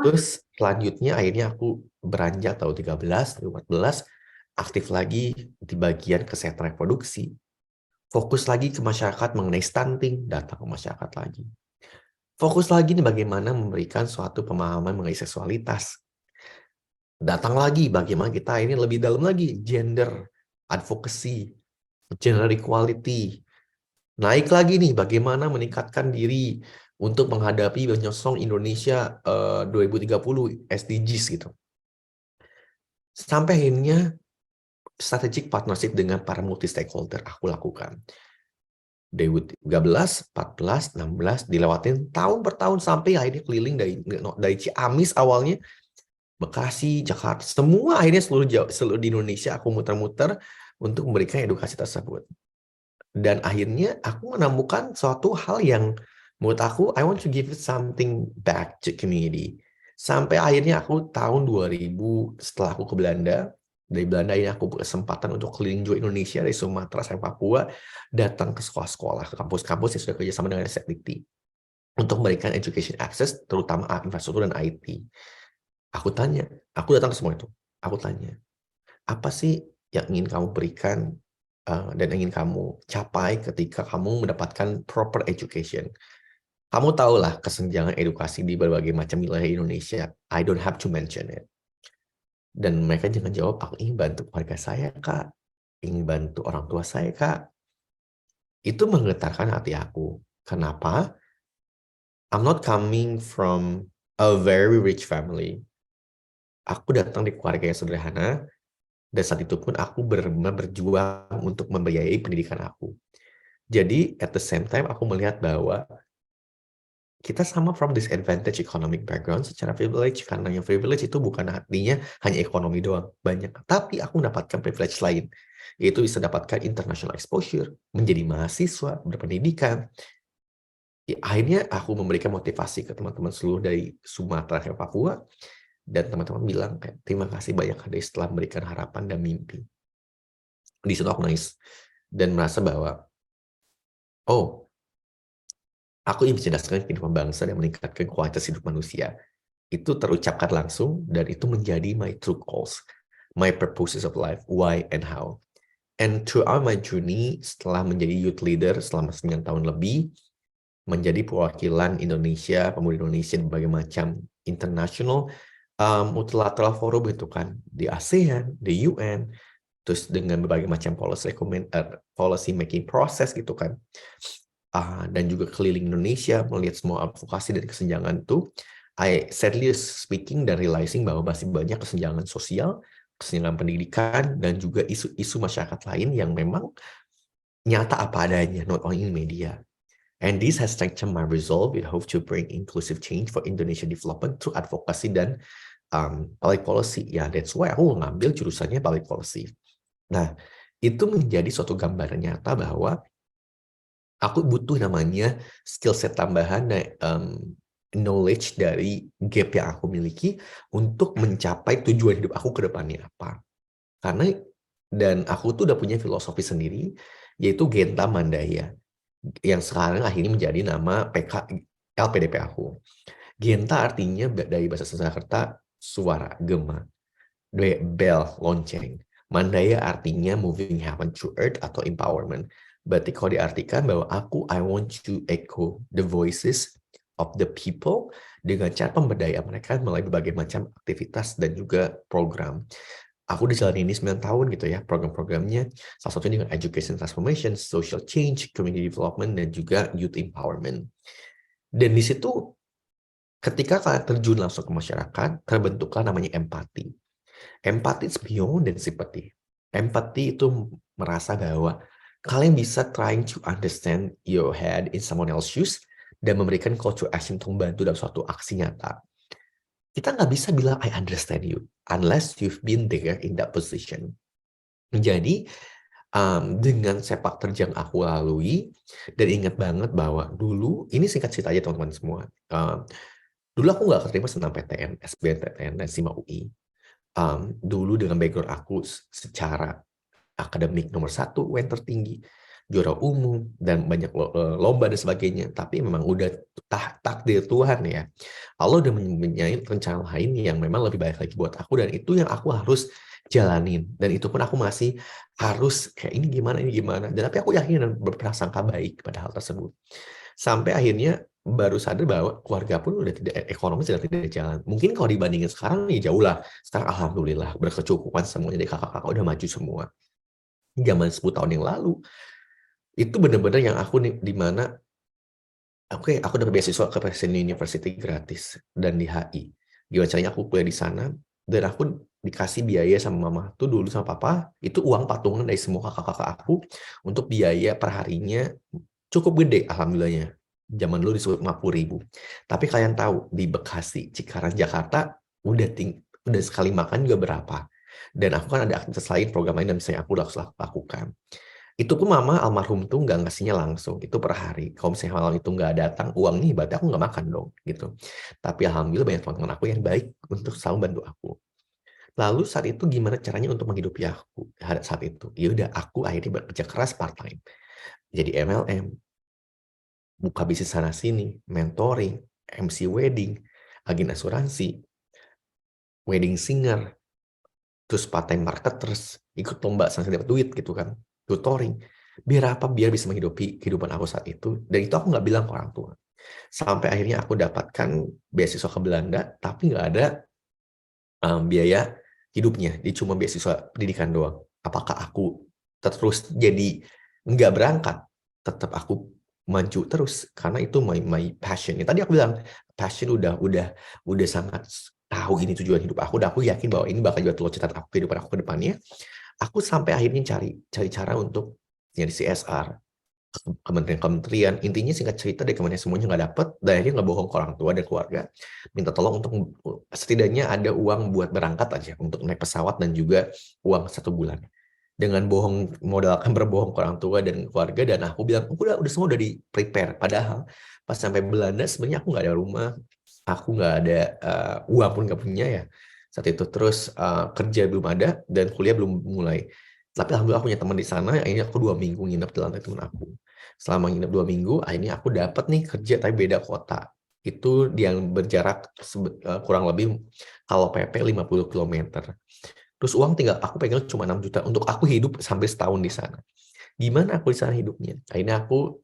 Terus selanjutnya akhirnya aku beranjak tahun 13, 14, aktif lagi di bagian kesehatan reproduksi. Fokus lagi ke masyarakat mengenai stunting, datang ke masyarakat lagi. Fokus lagi nih bagaimana memberikan suatu pemahaman mengenai seksualitas. Datang lagi bagaimana kita ini lebih dalam lagi, gender, advocacy, gender equality. Naik lagi nih bagaimana meningkatkan diri untuk menghadapi menyongsong Indonesia 2030 SDGs gitu. Sampai akhirnya strategic partnership dengan para multi stakeholder aku lakukan. 2013, 14, 16 dilewatin tahun per tahun sampai akhirnya keliling dari Ciamis awalnya, Bekasi, Jakarta, semua akhirnya seluruh di Indonesia aku muter-muter untuk memberikan edukasi tersebut. Dan akhirnya aku menemukan suatu hal yang menurut aku I want to give it something back to community. Sampai akhirnya aku tahun 2000 setelah aku ke Belanda, dari Belanda ini aku berkesempatan untuk keliling juga Indonesia dari Sumatera sampai Papua, datang ke sekolah-sekolah, ke kampus-kampus yang sudah kerjasama dengan SDikti untuk memberikan education access, terutama infrastruktur dan IT. Aku datang ke semua itu. Aku tanya, apa sih yang ingin kamu berikan dan ingin kamu capai ketika kamu mendapatkan proper education? Kamu tahulah kesenjangan edukasi di berbagai macam wilayah Indonesia. I don't have to mention it. Dan mereka jangan jawab, aku ingin bantu keluarga saya, Kak. Ingin bantu orang tua saya, Kak. Itu menggetarkan hati aku. Kenapa? I'm not coming from a very rich family. Aku datang di keluarga yang sederhana, dan saat itu pun aku benar-benar berjuang untuk membiayai pendidikan aku. Jadi, at the same time, aku melihat bahwa kita sama from disadvantage economic background secara privilege, karena yang privilege itu bukan artinya hanya ekonomi doang, banyak. Tapi aku mendapatkan privilege lain, yaitu bisa dapatkan international exposure, menjadi mahasiswa, berpendidikan. Ya, akhirnya aku memberikan motivasi ke teman-teman seluruh dari Sumatera ke Papua, dan teman-teman bilang kayak, terima kasih banyak Kade setelah memberikan harapan dan mimpi. Di situ aku nangis, dan merasa bahwa, oh, aku ingin mencerdaskan kehidupan bangsa dan meningkatkan kualitas hidup manusia. Itu terucapkan langsung, dan itu menjadi my true calls, my purposes of life, why and how. And throughout my journey, setelah menjadi youth leader selama 9 tahun lebih, menjadi perwakilan Indonesia, pemuda Indonesia di berbagai macam international multilateral forum itu kan, di ASEAN, di UN, terus dengan berbagai macam policy making process gitu kan. Dan juga keliling Indonesia, melihat semua advokasi dan kesenjangan itu, I sadly speaking dan realizing bahwa masih banyak kesenjangan sosial, kesenjangan pendidikan, dan juga isu-isu masyarakat lain yang memang nyata apa adanya, not only in media. And this has strengthened my resolve with hope to bring inclusive change for Indonesia development through advocacy dan public policy. Ya, that's why aku ngambil jurusannya public policy. Nah, itu menjadi suatu gambaran nyata bahwa aku butuh namanya skill set tambahan knowledge dari gap yang aku miliki untuk mencapai tujuan hidup aku ke depannya apa. Dan aku tuh udah punya filosofi sendiri, yaitu Genta Mandaya, yang sekarang akhirnya menjadi nama LPDP aku. Genta artinya dari bahasa Sanskerta suara, gema. Bell, lonceng. Mandaya artinya moving heaven to earth atau empowerment. Berarti kalau diartikan bahwa I want to echo the voices of the people dengan cara pemberdayaan mereka melalui berbagai macam aktivitas dan juga program. Aku udah jalanin ini 9 tahun gitu ya, program-programnya, salah satunya dengan education transformation, social change, community development, dan juga youth empowerment. Dan di situ, ketika kalian terjun langsung ke masyarakat, terbentuklah namanya empati. Empati is beyond than sympathy. Empati itu merasa bahwa kalian bisa trying to understand your head in someone else's shoes, dan memberikan call to action untuk membantu dalam suatu aksi nyata. Kita nggak bisa bilang I understand you unless you've been there in that position. Jadi dengan sepak terjang aku lalui, dan ingat banget bahwa dulu, ini singkat cerita aja teman-teman semua, dulu aku nggak keterima SNMPTN, SBMPTN, dan SIMA UI. Dulu dengan background aku secara akademik nomor 1, UN tertinggi, juara umum, dan banyak lomba dan sebagainya. Tapi memang udah takdir Tuhan ya. Allah udah mempunyai rencana lain yang memang lebih baik lagi buat aku, dan itu yang aku harus jalanin. Dan itu pun aku masih harus kayak ini gimana. Dan tapi aku yakin dan berprasangka baik pada hal tersebut. Sampai akhirnya baru sadar bahwa keluarga pun udah tidak, ekonomi sudah tidak jalan. Mungkin kalau dibandingin sekarang ya jauh lah. Sekarang alhamdulillah berkecukupan semuanya, dari kakak-kakak udah maju semua. Zaman 10 tahun yang lalu, itu benar-benar yang aku nih, di mana oke, aku dapat beasiswa ke Presiden University gratis dan di HI. Gimana caranya aku kuliah di sana, dan aku dikasih biaya sama mama tuh dulu sama papa, itu uang patungan dari semua kakak-kakak aku untuk biaya perharinya cukup gede alhamdulillahnya. Zaman dulu disebut 50.000. Tapi kalian tahu di Bekasi, Cikarang, Jakarta udah sekali makan juga berapa. Dan aku kan ada aktivitas lain, program lain yang bisa aku lakukan. Itu pun mama almarhum tuh nggak ngasihnya langsung, itu per hari. Kalau misalnya malam itu nggak datang uang nih, berarti aku nggak makan dong, gitu. Tapi alhamdulillah banyak teman-teman aku yang baik untuk selalu bantu aku. Lalu saat itu gimana caranya untuk menghidupi aku saat itu? Ya udah, aku akhirnya bekerja keras part time. Jadi MLM, buka bisnis sana sini, mentoring, MC wedding, agen asuransi, wedding singer, terus part time marketers, ikut lomba sampai dapat duit gitu kan, tutoring. Biar apa? Biar bisa menghidupi kehidupan aku saat itu. Dan itu aku nggak bilang ke orang tua. Sampai akhirnya aku dapatkan beasiswa ke Belanda, tapi nggak ada biaya hidupnya. Dia cuma beasiswa pendidikan doang. Apakah aku terus jadi nggak berangkat? Tetap aku maju terus karena itu my passion. Ya, tadi aku bilang passion udah sangat tahu ini tujuan hidup aku, dan aku yakin bahwa ini bakal juga telur cetat aku kehidupan aku ke depannya. Aku sampai akhirnya cari cara untuk nyari CSR, kementerian-kementerian, intinya singkat cerita dari kementerian semuanya nggak dapet, dan akhirnya nggak bohong ke orang tua dan keluarga, minta tolong untuk setidaknya ada uang buat berangkat aja, untuk naik pesawat dan juga uang 1 bulan. Dengan modalkan berbohong ke orang tua dan keluarga, dan aku bilang, udah semua udah di prepare. Padahal pas sampai Belanda sebenarnya aku nggak ada rumah, aku nggak ada uang pun nggak punya ya saat itu. Terus kerja belum ada dan kuliah belum mulai. Tapi alhamdulillah aku punya teman di sana. Akhirnya aku 2 minggu nginep di lantai teman aku. Selama nginep 2 minggu, akhirnya aku dapat nih kerja tapi beda kota. Itu yang berjarak kurang lebih kalau PP 50 km. Terus uang tinggal aku pegang cuma 6 juta untuk aku hidup sampai setahun di sana. Gimana aku di sana hidupnya? Akhirnya aku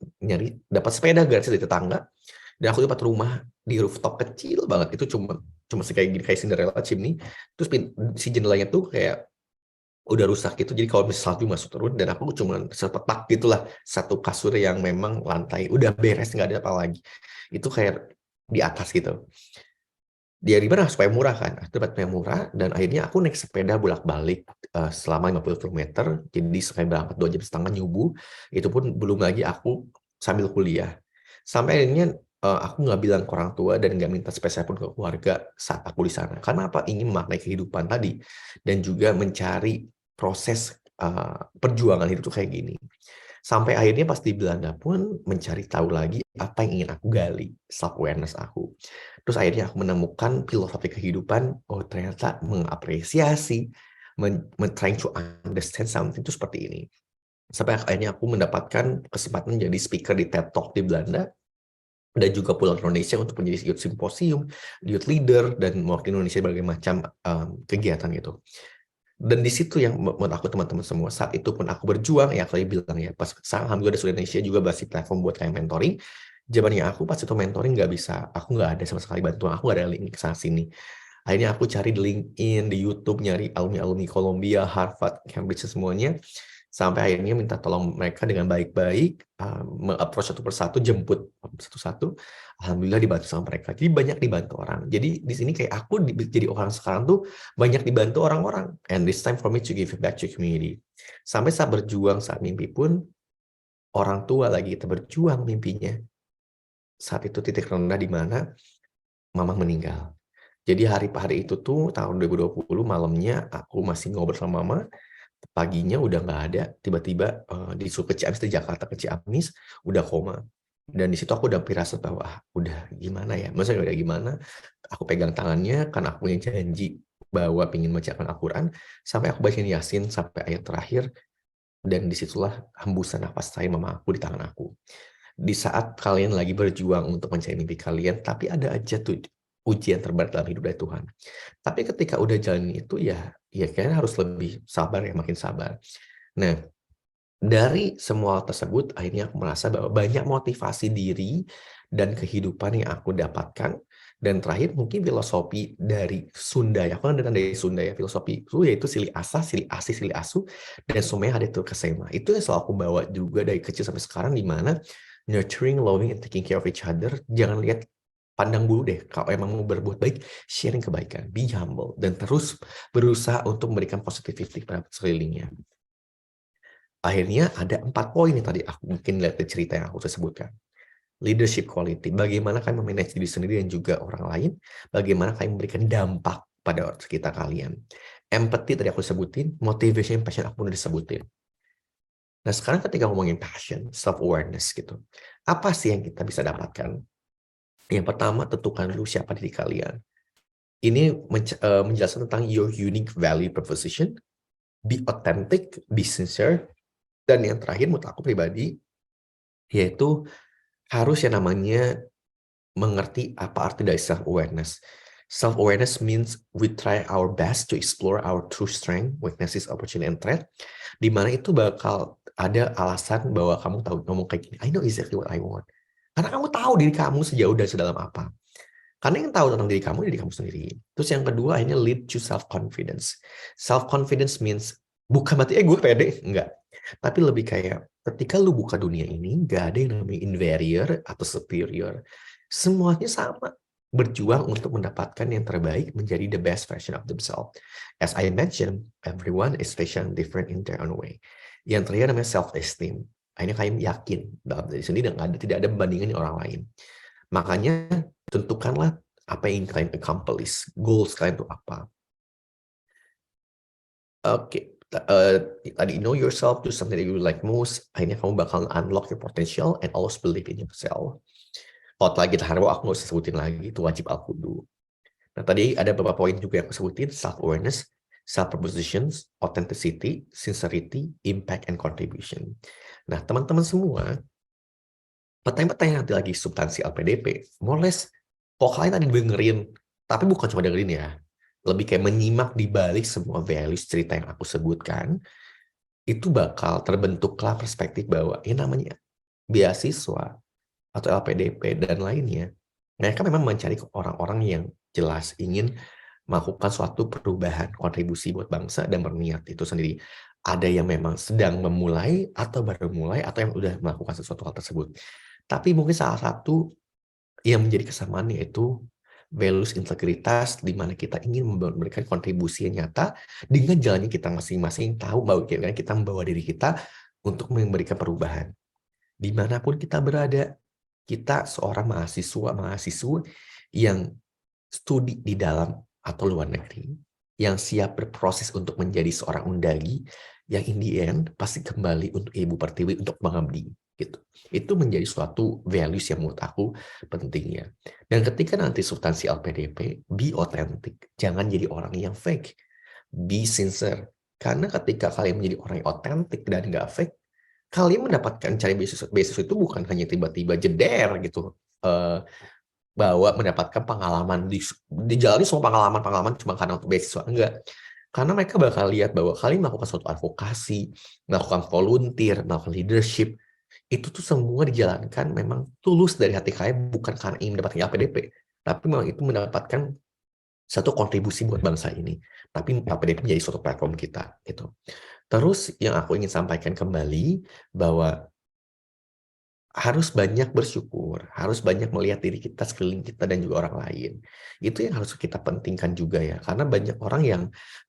dapat sepeda gratis dari tetangga, dan aku dapat rumah di rooftop kecil banget. Itu cuma kayak gini, kayak Cinderella chimney. Terus si jendelanya tuh kayak udah rusak gitu. Jadi kalau misalnya salju masuk turun, dan aku cuma sepetak gitulah, satu kasur yang memang lantai udah beres, nggak ada apa lagi. Itu kayak di atas gitu. Dia gimana supaya murah kan? Dapat yang murah, dan akhirnya aku naik sepeda bolak-balik selama 50 km. Jadi sekali berangkat 2,5 jam nyubuh. Itu pun belum lagi aku sambil kuliah. Sampai akhirnya aku nggak bilang ke orang tua dan nggak minta spesial pun ke keluarga saat aku di sana. Karena apa? Ingin memaknai kehidupan tadi, dan juga mencari proses perjuangan hidup tuh kayak gini. Sampai akhirnya pas di Belanda pun mencari tahu lagi apa yang ingin aku gali, self-awareness aku. Terus akhirnya aku menemukan filosofi kehidupan, oh ternyata mengapresiasi, trying to understand something itu seperti ini. Sampai akhirnya aku mendapatkan kesempatan menjadi speaker di TED Talk di Belanda, dan juga pulang ke Indonesia untuk menjadi youth symposium, youth leader, dan mewakili Indonesia berbagai macam kegiatan gitu. Dan di situ yang menurut aku teman-teman semua, saat itu pun aku berjuang, ya aku bilang ya, pas alhamdulillah di Indonesia juga masih platform buat kayak mentoring, Zamannya aku pas itu mentoring nggak bisa, aku nggak ada sama sekali bantuan, aku nggak ada link ke sana sini. Akhirnya aku cari di LinkedIn, di YouTube, nyari alumni-alumni Columbia, Harvard, Cambridge semuanya, sampai akhirnya minta tolong mereka dengan baik-baik, approach satu persatu, jemput satu-satu. Alhamdulillah dibantu sama mereka. Jadi banyak dibantu orang. Jadi di sini kayak aku jadi orang sekarang tuh banyak dibantu orang-orang. And this time for me to give it back to community. Sampai saat berjuang, saat mimpi pun, orang tua lagi kita berjuang mimpinya. Saat itu titik rendah di mana mama meninggal. Jadi hari itu tuh tahun 2020 malamnya aku masih ngobrol sama mama, paginya udah nggak ada, tiba-tiba disuruh ke Ciamis dari Jakarta ke Ciamis, udah koma. Dan di situ aku udah firasat bahwa udah gimana ya, maksudnya udah gimana, aku pegang tangannya karena aku punya janji bahwa pengen membacakan Al-Quran, sampai aku bacain Yasin sampai ayat terakhir, dan disitulah hembusan nafas saya mama aku di tangan aku. Di saat kalian lagi berjuang untuk mencari mimpi kalian, tapi ada aja tuh ujian terberat dalam hidup dari Tuhan. Tapi ketika udah jalan itu ya kalian harus lebih sabar ya, makin sabar. Nah, dari semua tersebut akhirnya aku merasa bahwa banyak motivasi diri dan kehidupan yang aku dapatkan. Dan terakhir mungkin filosofi dari Sunda ya, aku kan datang dari Sunda ya, filosofi itu yaitu sili asa, sili asi, sili asu, dan semuanya ada itu kesema. Itu yang selalu aku bawa juga dari kecil sampai sekarang, di mana nurturing, loving, and taking care of each other. Jangan lihat, pandang bulu deh, kalau emang mau berbuat baik, sharing kebaikan, be humble, dan terus berusaha untuk memberikan positivity pada sekelilingnya. Akhirnya ada 4 poin yang tadi aku mungkin lihat dari cerita yang aku sebutkan. Leadership quality, bagaimana kalian memanage diri sendiri dan juga orang lain, bagaimana kalian memberikan dampak pada sekitar kalian. Empathy tadi aku sebutin, motivation, passion aku udah disebutin. Nah sekarang ketika ngomongin passion, self-awareness gitu, apa sih yang kita bisa dapatkan? Yang pertama, tentukan dulu siapa diri kalian. Ini menjelaskan tentang your unique value proposition, be authentic, be sincere, dan yang terakhir menurut aku pribadi, yaitu harus yang namanya mengerti apa arti dari self-awareness. Self-awareness means we try our best to explore our true strength, weaknesses, opportunity, and threat. Di mana itu bakal ada alasan bahwa kamu tahu ngomong kayak gini, I know exactly what I want. Karena kamu tahu diri kamu sejauh dan sedalam apa. Karena yang tahu tentang diri kamu sendiri. Terus yang kedua, akhirnya lead to self-confidence. Self-confidence means bukan berarti gue pede, enggak. Tapi lebih kayak ketika lu buka dunia ini, gak ada yang namanya inferior atau superior. Semuanya sama. Berjuang untuk mendapatkan yang terbaik, menjadi the best version of themselves. As I mentioned, everyone is special and different in their own way. Yang terakhir namanya self-esteem. Akhirnya kalian yakin dalam diri sendiri dan tidak ada perbandingan dengan orang lain. Makanya tentukanlah apa yang kalian accomplish, goals kalian itu apa. Oke. Tadi know yourself, do something that you like most, akhirnya kamu bakal unlock your potential and always believe in yourself. Out lagi tahap aku nggak usah sebutin lagi, itu wajib aku dulu. Nah tadi ada beberapa poin juga yang aku sebutin, self-awareness, self-propositions, authenticity, sincerity, impact, and contribution. Nah teman-teman semua, pertanyaan-pertanyaan nanti lagi substansi LPDP, more or less, kalau kalian tadi dengerin, tapi bukan cuma dengerin ya, lebih kayak menyimak di balik semua values cerita yang aku sebutkan, itu bakal terbentuklah perspektif bahwa ini namanya beasiswa atau LPDP dan lainnya. Mereka memang mencari orang-orang yang jelas ingin melakukan suatu perubahan, kontribusi buat bangsa dan berniat itu sendiri. Ada yang memang sedang memulai atau baru mulai atau yang udah melakukan sesuatu hal tersebut. Tapi mungkin salah satu yang menjadi kesamaan yaitu values integritas, di mana kita ingin memberikan kontribusi yang nyata dengan jalannya kita masing-masing tahu bahwa kita membawa diri kita untuk memberikan perubahan. Dimanapun kita berada, kita seorang mahasiswa yang studi di dalam atau luar negeri, yang siap berproses untuk menjadi seorang undagi, yang in the end pasti kembali untuk Ibu Pertiwi untuk mengabdi. Gitu. Itu menjadi suatu values yang menurut aku pentingnya. Dan ketika nanti substansi LPDP, be authentic. Jangan jadi orang yang fake. Be sincere. Karena ketika kalian menjadi orang yang authentic dan nggak fake, kalian mendapatkan cari beasiswa itu bukan hanya tiba-tiba jeder gitu. Bahwa mendapatkan pengalaman, dijalani semua pengalaman cuma karena untuk beasiswa. Enggak. Karena mereka bakal lihat bahwa kalian melakukan suatu advokasi, melakukan volunteer, melakukan leadership, itu tuh semua dijalankan memang tulus dari hati kalian, bukan karena ingin mendapatkan LPDP, tapi memang itu mendapatkan satu kontribusi buat bangsa ini. Tapi LPDP menjadi suatu platform kita gitu. Terus yang aku ingin sampaikan kembali bahwa harus banyak bersyukur, harus banyak melihat diri kita, sekeliling kita, dan juga orang lain. Itu yang harus kita pentingkan juga ya, karena banyak orang yang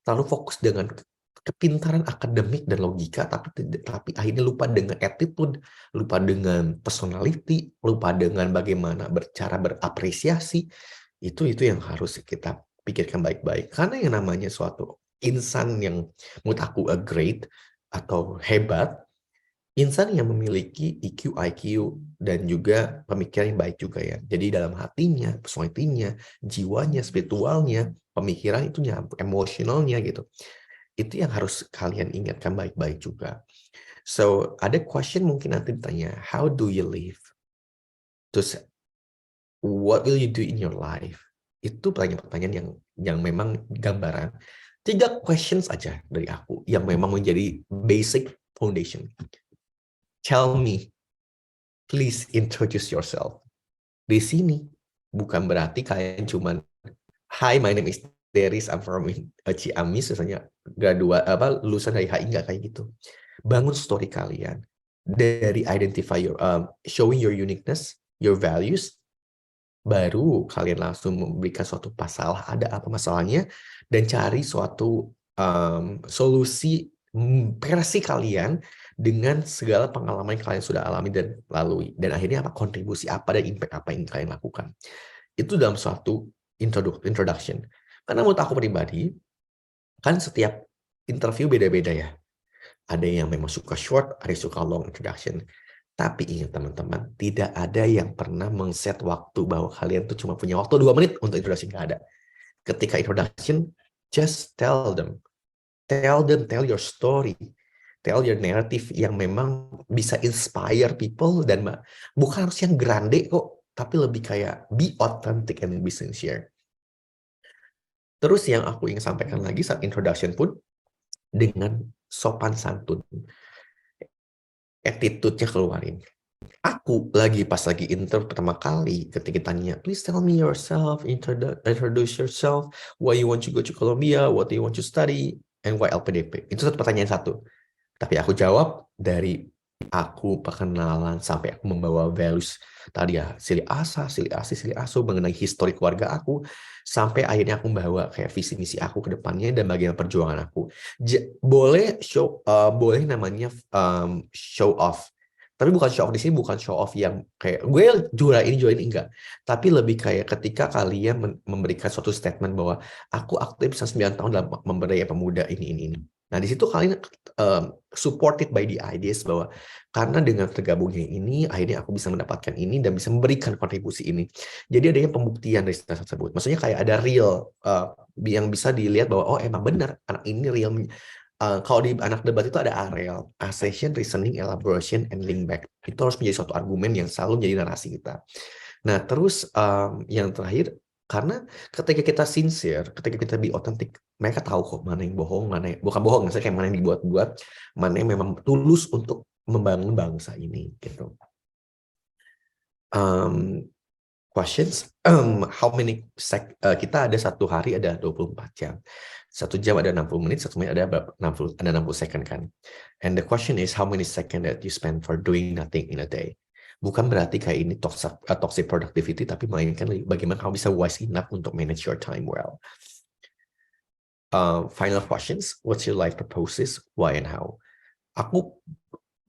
terlalu fokus dengan kepintaran akademik dan logika, tapi akhirnya lupa dengan attitude, lupa dengan personality, lupa dengan bagaimana cara berapresiasi. Itu yang harus kita pikirkan baik-baik. Karena yang namanya suatu insan yang menurut aku great atau hebat, insan yang memiliki EQ, IQ, dan juga pemikiran yang baik juga ya. Jadi dalam hatinya, personalitinya, jiwanya, spiritualnya, pemikiran itu nyampe, emosionalnya gitu. Itu yang harus kalian ingatkan baik-baik juga. So, ada question mungkin nanti ditanya, how do you live? Terus, what will you do in your life? Itu pertanyaan-pertanyaan yang memang gambaran. 3 questions aja dari aku yang memang menjadi basic foundation. Tell me, please introduce yourself. Di sini bukan berarti kalian cuman, hi, my name is Deris, I'm from Ciamis, misalnya lulusan dari HI, nggak kayak gitu. Bangun story kalian dari identify showing your uniqueness, your values, baru kalian langsung memberikan suatu masalah, ada apa masalahnya, dan cari suatu solusi versi kalian dengan segala pengalaman yang kalian sudah alami dan lalui. Dan akhirnya apa kontribusi apa dan impact apa yang kalian lakukan. Itu dalam suatu introduction. Karena menurut aku pribadi, kan setiap interview beda-beda ya. Ada yang memang suka short, ada yang suka long introduction. Tapi ingat teman-teman, tidak ada yang pernah mengset waktu bahwa kalian tuh cuma punya waktu 2 menit untuk introduction, nggak ada. Ketika introduction, just tell them, tell your story, tell your narrative yang memang bisa inspire people, dan bukan harus yang grande kok, tapi lebih kayak be authentic and be sincere. Terus yang aku ingin sampaikan lagi saat introduction pun, dengan sopan santun, attitude-nya keluarin. Aku pas lagi interview pertama kali, ketika tanya, please tell me yourself, introduce yourself, why you want to go to Columbia, what do you want to study, and why LPDP. Itu satu pertanyaan satu. Tapi aku jawab dari aku perkenalan sampai aku membawa values tadi ya, sili asa, sili asi, sili aso, mengenai histori keluarga aku, sampai akhirnya aku membawa kayak visi misi aku ke depannya dan bagaimana perjuangan aku. Boleh namanya show off. Tapi bukan show off di sini, bukan show off yang kayak gue juara ini enggak. Tapi lebih kayak ketika kalian memberikan suatu statement bahwa aku aktif selama 9 tahun dalam pemberdayaan pemuda ini. Nah, di situ kalian supported by the ideas bahwa karena dengan tergabungnya ini, akhirnya aku bisa mendapatkan ini dan bisa memberikan kontribusi ini. Jadi adanya pembuktian dari statement tersebut. Maksudnya kayak ada real yang bisa dilihat bahwa oh emang benar anak ini real. Kalau di anak debat itu ada AREL, Assertion, Reasoning, Elaboration, and Link Back. Itu harus menjadi suatu argumen yang selalu menjadi narasi kita. Nah, terus yang terakhir, karena ketika kita sincere, ketika kita be authentic, mereka tahu kok mana yang bohong, mana yang bukan bohong, misalnya kayak mana yang dibuat-buat, mana yang memang tulus untuk membangun bangsa ini, gitu. Questions? How many kita ada satu hari ada 24 jam. 1 jam ada 60 menit, 1 menit ada 60 second kan. And the question is how many second that you spend for doing nothing in a day. Bukan berarti kayak ini toxic productivity, tapi mainkan bagaimana kamu bisa wise enough untuk manage your time well. Final questions, what's your life purposes, why and how? Aku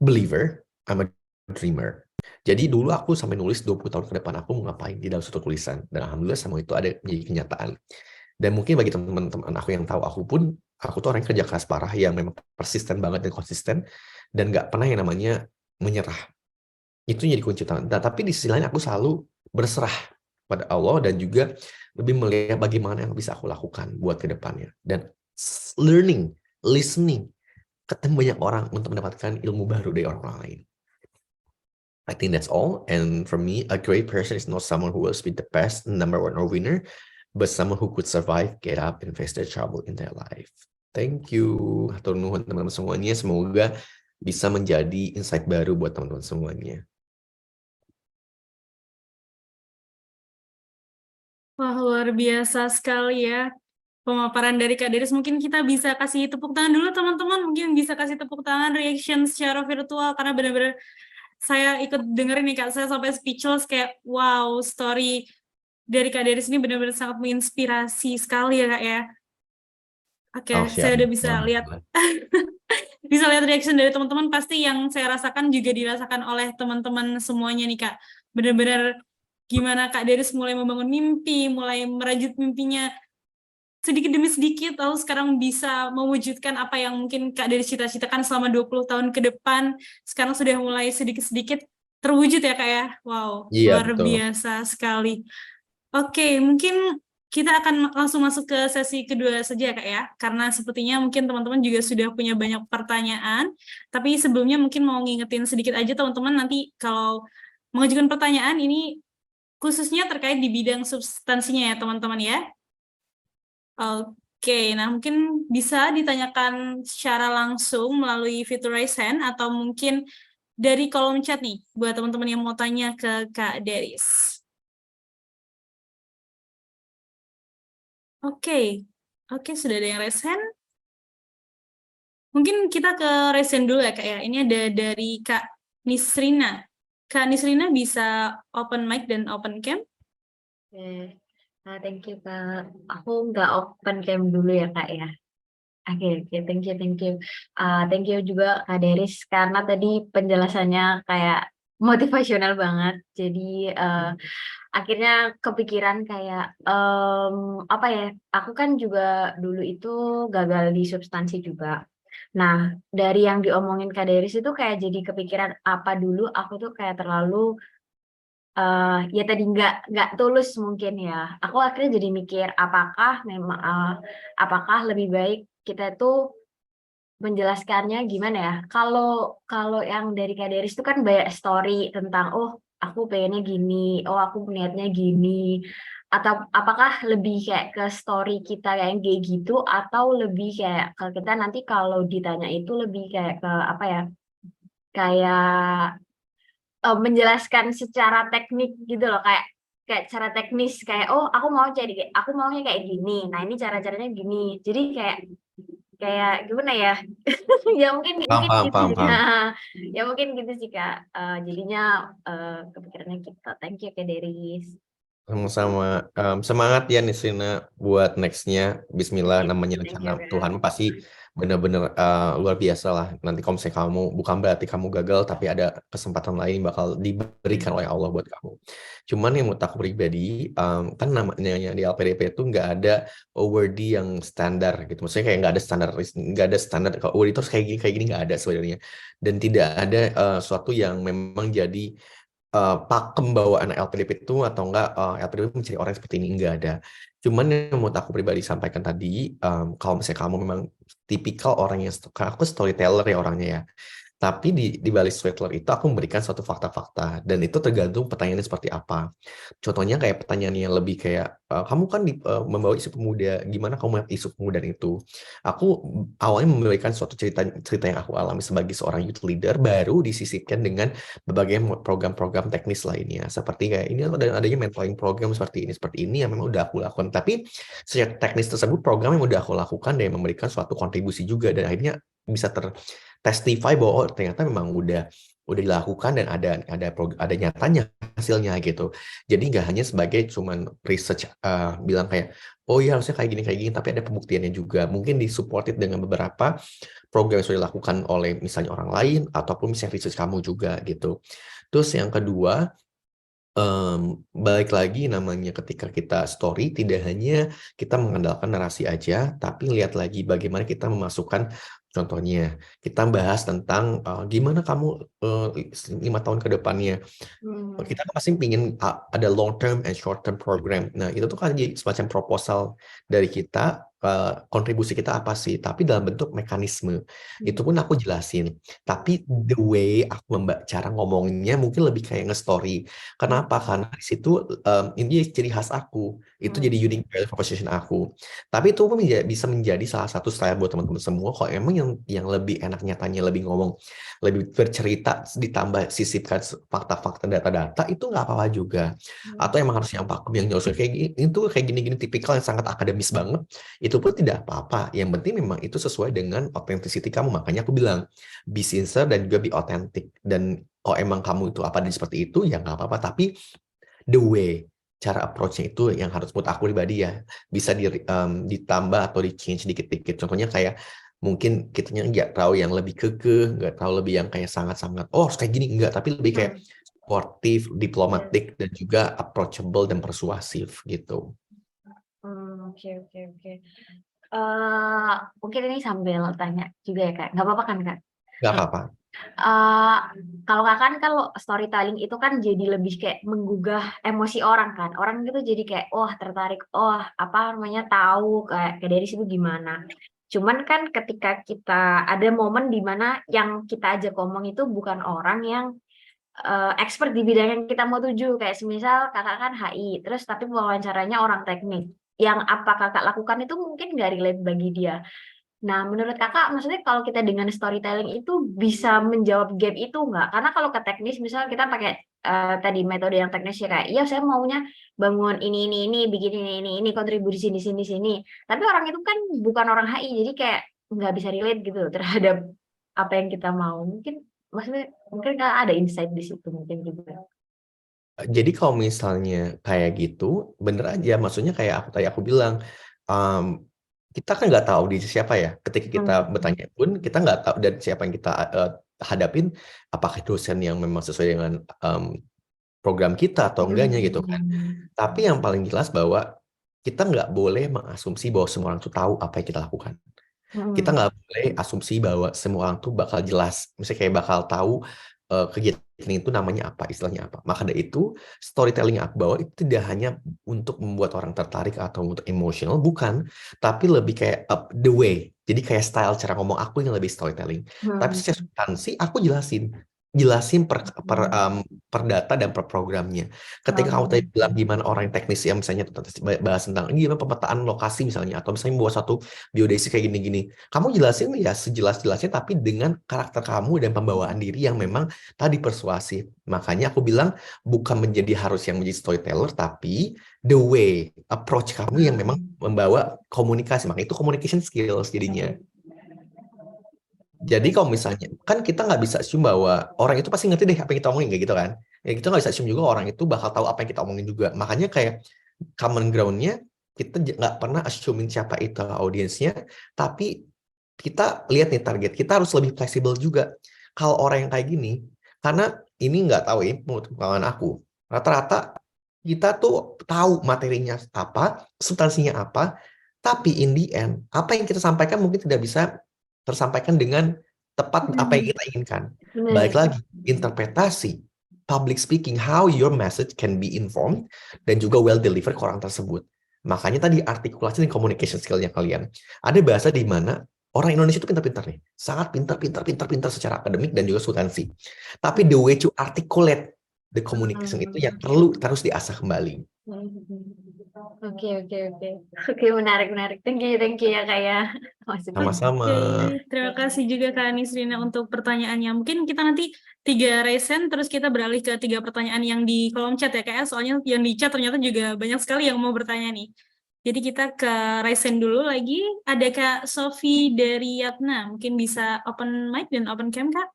believer, I'm a dreamer. Jadi dulu aku sampai nulis 20 tahun ke depan aku mau ngapain di dalam suatu tulisan. Dan alhamdulillah semua itu ada menjadi kenyataan. Dan mungkin bagi teman-teman aku yang tahu aku tuh orang yang kerja keras parah yang memang persisten banget dan konsisten dan nggak pernah yang namanya menyerah. Itu jadi kunci utama. Nah, tapi di sisi lain aku selalu berserah pada Allah dan juga lebih melihat bagaimana yang bisa aku lakukan buat ke depannya. Dan learning, listening, ketemu banyak orang untuk mendapatkan ilmu baru dari orang lain. I think that's all. And for me, a great person is not someone who will be the best, number one, or winner, but someone who could survive, get up, and face their trouble in their life. Thank you. Hatur nuhun teman-teman semuanya. Semoga bisa menjadi insight baru buat teman-teman semuanya. Wah, luar biasa sekali ya pemaparan dari Kak Deris. Mungkin kita bisa kasih tepuk tangan dulu teman-teman. Mungkin bisa kasih tepuk tangan reaction secara virtual karena benar-benar saya ikut dengerin nih Kak. Saya sampai speechless kayak wow, story dari Kak Deris ini benar-benar sangat menginspirasi sekali ya Kak ya. Oke, Oh, saya siap. udah bisa lihat bisa lihat reaction dari teman-teman, pasti yang saya rasakan juga dirasakan oleh teman-teman semuanya nih Kak. Benar-benar gimana Kak Deris mulai membangun mimpi, mulai merajut mimpinya sedikit demi sedikit, lalu sekarang bisa mewujudkan apa yang mungkin Kak Deris cita-citakan selama 20 tahun ke depan, sekarang sudah mulai sedikit-sedikit terwujud ya Kak ya. Wow, Iya, luar betul. biasa sekali. Oke, mungkin kita akan langsung masuk ke sesi kedua saja Kak ya, karena sepertinya mungkin teman-teman juga sudah punya banyak pertanyaan, tapi sebelumnya mungkin mau ngingetin sedikit aja teman-teman, nanti kalau mengajukan pertanyaan ini khususnya terkait di bidang substansinya ya teman-teman ya. Oke, nah mungkin bisa ditanyakan secara langsung melalui fitur raise hand atau mungkin dari kolom chat nih, buat teman-teman yang mau tanya ke Kak Deris. Oke, oke sudah ada yang raise hand. Mungkin kita ke raise hand dulu ya Kak ya. Ini ada dari Kak Nisrina. Kak Nisrina bisa open mic dan open cam. Oke, thank you Kak. Aku nggak open cam dulu ya Kak ya. Oke, thank you, thank you. Thank you juga Kak Deris karena tadi penjelasannya kayak motivasional banget. Jadi akhirnya kepikiran kayak apa ya? Aku kan juga dulu itu gagal di substansi juga. Nah, dari yang diomongin Kak Deris itu kayak jadi kepikiran apa dulu aku tuh kayak terlalu ya tadi nggak tulus mungkin ya. Aku akhirnya jadi mikir apakah memang apakah lebih baik kita tuh menjelaskannya gimana ya? Kalau yang dari Kak Deris itu kan banyak story tentang oh aku pengennya gini, oh aku niatnya gini. Atau apakah lebih kayak ke story kita kayak gitu atau lebih kayak ke kita nanti kalau ditanya itu lebih kayak ke apa ya? Kayak menjelaskan secara teknik gitu loh kayak kayak cara teknis kayak oh aku maunya kayak gini. Nah, ini cara-caranya gini. Jadi kayak kayak gimana ya? Ya mungkin Paham, paham, gitu paham, sih. paham. Ya mungkin gitu sih Kak. Jadinya kepikirannya gitu. Thank you Kak Deris. Sama-sama. Semangat ya Nisrina buat next-nya. Bismillah, namanya Thank rencana you Kak. Tuhan pasti benar-benar luar biasa lah. Nanti kalau misalnya kamu, bukan berarti kamu gagal, tapi ada kesempatan lain bakal diberikan oleh Allah buat kamu. Cuman yang menurut aku pribadi, kan namanya di LPDP itu nggak ada award yang standar gitu. Maksudnya kayak nggak ada standar, kalau award itu harus kayak gini nggak ada sebenarnya. Dan tidak ada suatu yang memang jadi pakem bawaan LPDP itu atau enggak LPDP mencari orang seperti ini, enggak ada. Cuman yang menurut aku pribadi sampaikan tadi, kalau misalnya kamu memang tipikal orang yang aku storyteller ya orangnya ya. Tapi di balik storyteller itu aku memberikan suatu fakta-fakta dan itu tergantung pertanyaannya seperti apa. Contohnya kayak pertanyaan yang lebih kayak kamu kan membawa isu pemuda, gimana kamu melihat isu pemuda itu? Aku awalnya memberikan suatu cerita yang aku alami sebagai seorang youth leader, baru disisipkan dengan berbagai program-program teknis lainnya seperti kayak ini adanya mentoring program seperti ini yang memang udah aku lakukan, tapi secara teknis tersebut program yang udah aku lakukan dan memberikan suatu kontribusi juga dan akhirnya bisa testify bahwa ternyata memang udah dilakukan dan ada nyatanya hasilnya gitu. Jadi nggak hanya sebagai cuman research bilang kayak oh iya harusnya kayak gini tapi ada pembuktiannya juga. Mungkin disupported dengan beberapa program yang sudah dilakukan oleh misalnya orang lain ataupun misalnya research kamu juga gitu. Terus yang kedua, balik lagi namanya ketika kita story tidak hanya kita mengandalkan narasi aja, tapi lihat lagi bagaimana kita memasukkan contohnya. Kita bahas tentang gimana kamu 5 tahun ke depannya. Kita kan pasti ingin ada long term and short term program. Nah, itu tuh kan jadi semacam proposal dari kita kontribusi kita apa sih, tapi dalam bentuk mekanisme. Itu pun aku jelasin. Tapi the way aku cara ngomongnya mungkin lebih kayak nge-story. Kenapa? Karena di situ ini ciri khas aku. Itu jadi unique value proposition aku. Tapi itu pun bisa menjadi salah satu style buat teman-teman semua. Kalau emang yang lebih enak nyatanya lebih ngomong, lebih bercerita, ditambah sisipkan fakta-fakta data-data, itu nggak apa-apa juga. Atau emang harus yang pakem, yang nyusun kayak gini, itu kayak gini-gini tipikal yang sangat akademis banget, itu pun tidak apa-apa. Yang penting memang itu sesuai dengan authenticity kamu. Makanya aku bilang, be sincere dan juga be authentic. Dan kalau emang kamu itu apa adanya seperti itu, ya nggak apa-apa. Tapi the way, cara approach-nya itu yang harus menurut aku pribadi ya, bisa ditambah atau di-change dikit-dikit. Contohnya kayak, mungkin kitanya nggak tahu yang lebih kekeh, nggak tahu lebih yang kayak sangat-sangat, oh harus kayak gini, enggak. Tapi lebih kayak supportive, diplomatic, dan juga approachable dan persuasif gitu. Oke. Mungkin ini sambil tanya juga ya Kak, nggak apa-apa kan Kak? Nggak apa-apa. Kalau Kakak kan kalau storytelling itu kan jadi lebih kayak menggugah emosi orang kan. Orang gitu jadi kayak, tertarik, apa namanya, tahu kayak dari situ gimana. Cuman kan ketika kita ada momen di mana yang kita ajak ngomong itu bukan orang yang expert di bidang yang kita mau tuju. Kayak semisal Kakak kan HI, terus tapi wawancaranya orang teknik. Yang apa Kakak lakukan itu mungkin nggak relate bagi dia. Nah, menurut Kakak, maksudnya kalau kita dengan storytelling itu bisa menjawab gap itu nggak? Karena kalau ke teknis, misalnya kita pakai tadi metode yang teknis ya kayak, iya saya maunya bangun ini, bikin ini, kontribusi di sini. Tapi orang itu kan bukan orang HI, jadi kayak nggak bisa relate gitu terhadap apa yang kita mau. Maksudnya mungkin Kakak ada insight di situ mungkin juga. Jadi kalau misalnya kayak gitu, bener aja. Maksudnya kayak aku bilang, kita kan nggak tahu dia siapa ya. Ketika kita bertanya pun, kita nggak tahu dan siapa yang kita hadapin, apakah dosen yang memang sesuai dengan program kita atau enggaknya gitu kan. Tapi yang paling jelas bahwa kita nggak boleh mengasumsi bahwa semua orang tuh tahu apa yang kita lakukan. Kita nggak boleh asumsi bahwa semua orang tuh bakal jelas, misalnya kayak bakal tahu kegiatan itu namanya apa, istilahnya apa. Maka dari itu, storytelling yang aku bawa itu tidak hanya untuk membuat orang tertarik atau untuk emosional, bukan. Tapi lebih kayak the way. Jadi kayak style cara ngomong aku yang lebih storytelling. Tapi secara substansi, aku jelasin per data dan per programnya. Ketika kamu tadi bilang gimana orang yang teknis yang misalnya bahas tentang gimana pemetaan lokasi misalnya, atau misalnya buat satu biodesi kayak gini-gini, kamu jelasin ya sejelas-jelasnya tapi dengan karakter kamu dan pembawaan diri yang memang tadi persuasif. Makanya aku bilang bukan menjadi harus yang menjadi storyteller, tapi the way, approach kamu yang memang membawa komunikasi. Makanya itu communication skills jadinya. Jadi kalau misalnya, kan kita nggak bisa assume bahwa orang itu pasti ngerti deh apa yang kita omongin, kayak gitu kan. Ya kita nggak bisa assume juga orang itu bakal tahu apa yang kita omongin juga. Makanya kayak common ground-nya, kita nggak pernah assume siapa itu audiensnya, tapi kita lihat nih target, kita harus lebih fleksibel juga. Kalau orang yang kayak gini, karena ini nggak tahu ya, menurut pengalaman aku, rata-rata kita tuh tahu materinya apa, substansinya apa, tapi in the end, apa yang kita sampaikan mungkin tidak bisa tersampaikan dengan tepat apa yang kita inginkan. Balik lagi, interpretasi, public speaking, how your message can be informed, dan juga well delivered ke orang tersebut. Makanya tadi artikulasi dan communication skill-nya kalian. Ada bahasa di mana orang Indonesia itu pintar-pintar nih. Sangat pintar secara akademik dan juga substansi. Tapi the way to articulate the communication itu yang perlu terus diasah kembali. Oke, menarik. Thank you ya Kak ya. Sama-sama. Terima kasih juga Kak Nisrina untuk pertanyaannya. Mungkin kita nanti 3 raise hand, terus kita beralih ke 3 pertanyaan yang di kolom chat ya Kak ya. Soalnya yang di chat ternyata juga banyak sekali yang mau bertanya nih. Jadi kita ke raise hand dulu lagi. Ada Kak Sofi dari Yatna. Mungkin bisa open mic dan open cam Kak.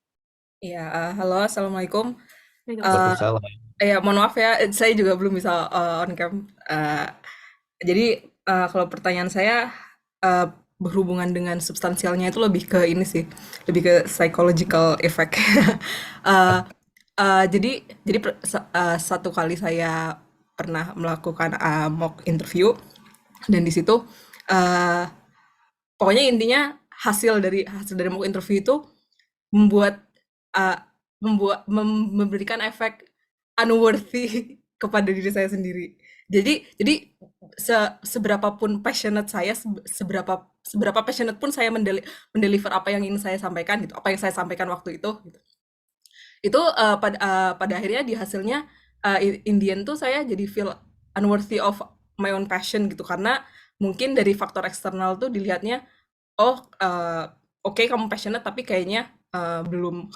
Ya, halo, Assalamualaikum. Waalaikumsalam. Ya, mohon maaf ya, saya juga belum bisa on cam. Jadi kalau pertanyaan saya berhubungan dengan substansialnya itu lebih ke ini sih, lebih ke psychological effect. Jadi satu kali saya pernah melakukan mock interview, dan di situ pokoknya intinya hasil dari mock interview itu memberikan efek unworthy kepada diri saya sendiri. Jadi seberapa pun passionate saya, seberapa passionate pun saya mendeliver apa yang ingin saya sampaikan gitu, apa yang saya sampaikan waktu itu gitu. Itu pada akhirnya di hasilnya in the end tuh saya jadi feel unworthy of my own passion gitu, karena mungkin dari faktor eksternal tuh dilihatnya, oh oke, kamu passionate tapi kayaknya belum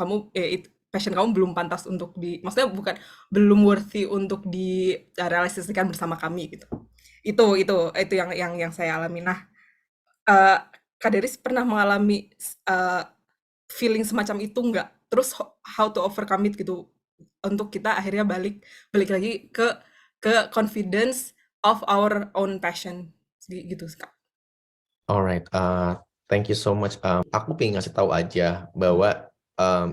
passion kamu belum pantas untuk maksudnya bukan belum worthy untuk direalisasikan bersama kami gitu. Itu yang saya alami. Nah, Kak Deris pernah mengalami feeling semacam itu nggak? Terus how to overcome it gitu untuk kita akhirnya balik lagi ke confidence of our own passion gitu, Kak. Alright, thank you so much. Aku pengen ngasih tahu aja bahwa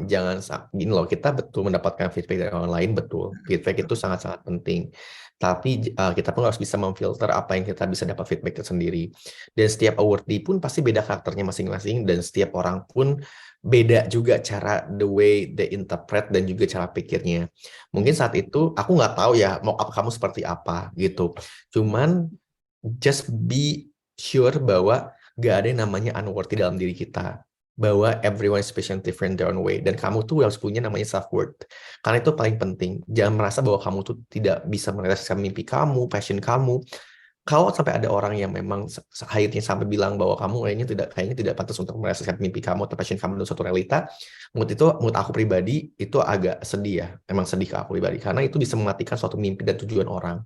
jangan gini loh, kita betul mendapatkan feedback dari orang lain, betul. Feedback itu sangat-sangat penting. Tapi kita pun harus bisa memfilter apa yang kita bisa dapat feedback itu sendiri. Dan setiap awardee pun pasti beda karakternya masing-masing, dan setiap orang pun beda juga cara the way they interpret dan juga cara pikirnya. Mungkin saat itu aku nggak tahu ya mau kamu seperti apa gitu. Cuman just be sure bahwa gak ada yang namanya unworthy dalam diri kita, bahwa everyone is special and different their own way, dan kamu tuh harus punya namanya self-worth, karena itu paling penting. Jangan merasa bahwa kamu tuh tidak bisa merealisasikan mimpi kamu, passion kamu. Kalau sampai ada orang yang memang akhirnya sampai bilang bahwa kamu kayaknya tidak pantas untuk merealisasikan mimpi kamu atau passion kamu dalam suatu realita, menurut aku pribadi itu agak sedih ya, emang sedih ke aku pribadi, karena itu bisa mematikan suatu mimpi dan tujuan orang.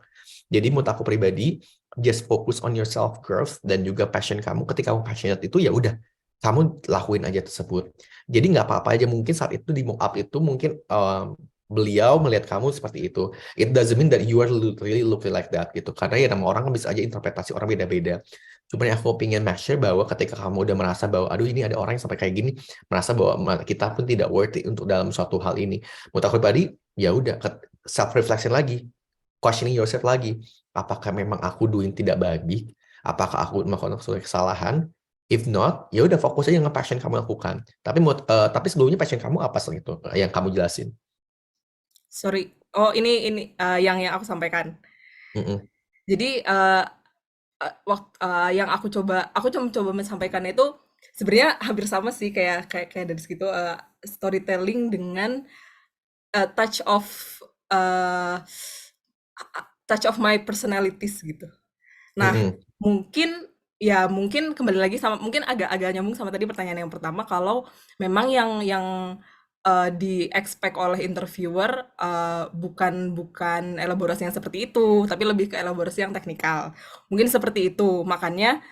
Jadi menurut aku pribadi, just focus on your self growth dan juga passion kamu. Ketika kamu passionate itu ya udah, kamu lakuin aja tersebut. Jadi nggak apa-apa aja, mungkin saat itu di mock up itu mungkin beliau melihat kamu seperti itu. It doesn't mean that you are really looking like that gitu. Karena ya nama orang kan bisa aja interpretasi orang beda-beda. Cuman aku pengen make sure bahwa ketika kamu udah merasa bahwa aduh ini ada orang yang sampai kayak gini, merasa bahwa kita pun tidak worthy untuk dalam suatu hal ini. Menurut aku pribadi, ya udah self reflection lagi. Questioning yourself lagi, apakah memang aku doing tidak baik? Apakah aku melakukan sesuatu kesalahan? If not, ya udah fokus aja dengan passion kamu lakukan. Tapi sebelumnya passion kamu apa sih itu yang kamu jelasin? Sorry, ini yang aku sampaikan. Jadi yang aku coba menyampaikan itu sebenarnya hampir sama sih kayak dari segitu, storytelling dengan touch of my personalities gitu. Nah, mungkin kembali lagi sama, mungkin agak nyambung sama tadi pertanyaan yang pertama, kalau memang yang di-expect oleh interviewer bukan elaborasi yang seperti itu, tapi lebih ke elaborasi yang teknikal. Mungkin seperti itu. Makanya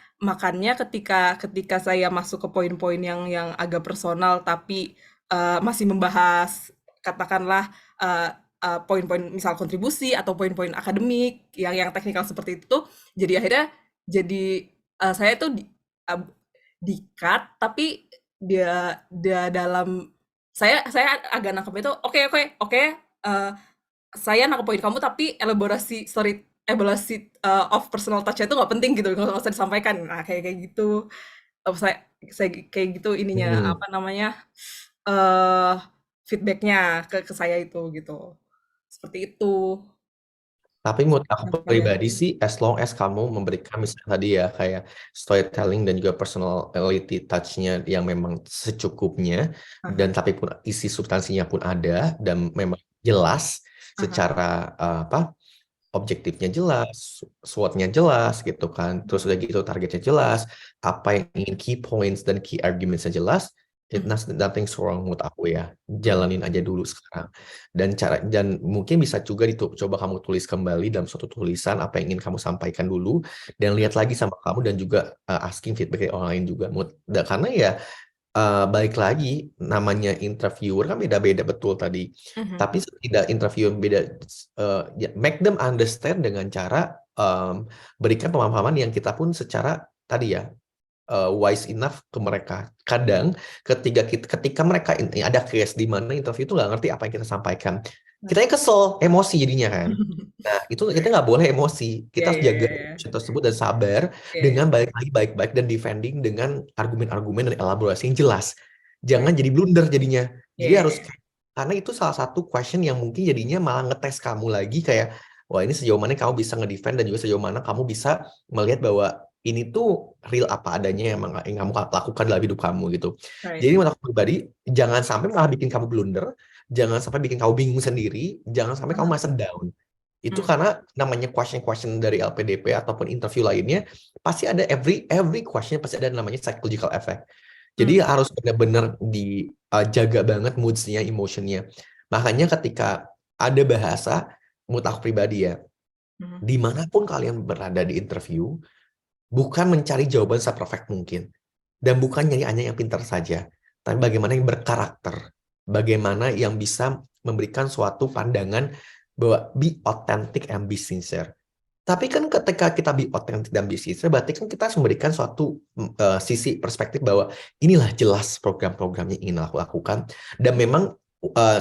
ketika saya masuk ke poin-poin yang agak personal tapi masih membahas katakanlah poin-poin misal kontribusi atau poin-poin akademik yang teknikal seperti itu, jadi akhirnya saya tuh di-cut, tapi dia dalam saya agak nangkep itu oke, saya nangkep poin kamu tapi elaborasi of personal touch itu nggak penting gitu, nggak usah disampaikan. Nah kayak gitu, saya kayak gitu ininya apa namanya feedbacknya ke saya itu gitu. Seperti itu. Tapi menurut aku pribadi sih, as long as kamu memberikan misalnya tadi ya, kayak storytelling dan juga personality touch-nya yang memang secukupnya, dan tapi pun isi substansinya pun ada, dan memang jelas secara objektifnya jelas, SWOT-nya jelas gitu kan, terus udah gitu targetnya jelas, apa yang ingin key points dan key arguments-nya jelas, nothing wrong menurut aku ya, jalanin aja dulu sekarang. Dan mungkin bisa juga coba kamu tulis kembali dalam suatu tulisan apa yang ingin kamu sampaikan dulu, dan lihat lagi sama kamu, dan juga asking feedback dari orang lain juga. Karena ya balik lagi, namanya interviewer kan beda-beda betul tadi. Tapi tidak interviewer beda, make them understand dengan cara berikan pemahaman yang kita pun secara tadi ya wise enough ke mereka. Kadang ketika mereka ada case di mana interview itu nggak ngerti apa yang kita sampaikan, kita kesel, emosi jadinya kan. Nah itu kita nggak boleh emosi, kita harus jaga emosi tersebut dan sabar dengan baik-baik dan defending dengan argumen-argumen dan elaborasi yang jelas. Jangan jadi blunder jadinya. Jadi harus, karena itu salah satu question yang mungkin jadinya malah ngetes kamu lagi kayak wah ini sejauh mana kamu bisa nge-defend dan juga sejauh mana kamu bisa melihat bahwa ini tuh real apa adanya yang kamu lakukan dalam hidup kamu gitu. Right. Jadi menurut aku pribadi, jangan sampai malah bikin kamu blunder, jangan sampai bikin kamu bingung sendiri, jangan sampai kamu merasa down. Itu karena namanya question dari LPDP ataupun interview lainnya, pasti ada every question pasti ada namanya psychological effect. Jadi harus benar-benar dijaga banget moods-nya, emotion-nya. Makanya ketika ada bahasa, menurut aku pribadi ya, dimanapun kalian berada di interview, bukan mencari jawaban se-perfect mungkin. Dan bukan nyari hanya yang pintar saja. Tapi bagaimana yang berkarakter. Bagaimana yang bisa memberikan suatu pandangan bahwa be authentic and be sincere. Tapi kan ketika kita be authentic dan be sincere, berarti kan kita harus memberikan suatu sisi perspektif bahwa inilah jelas program-programnya ingin aku lakukan. Dan memang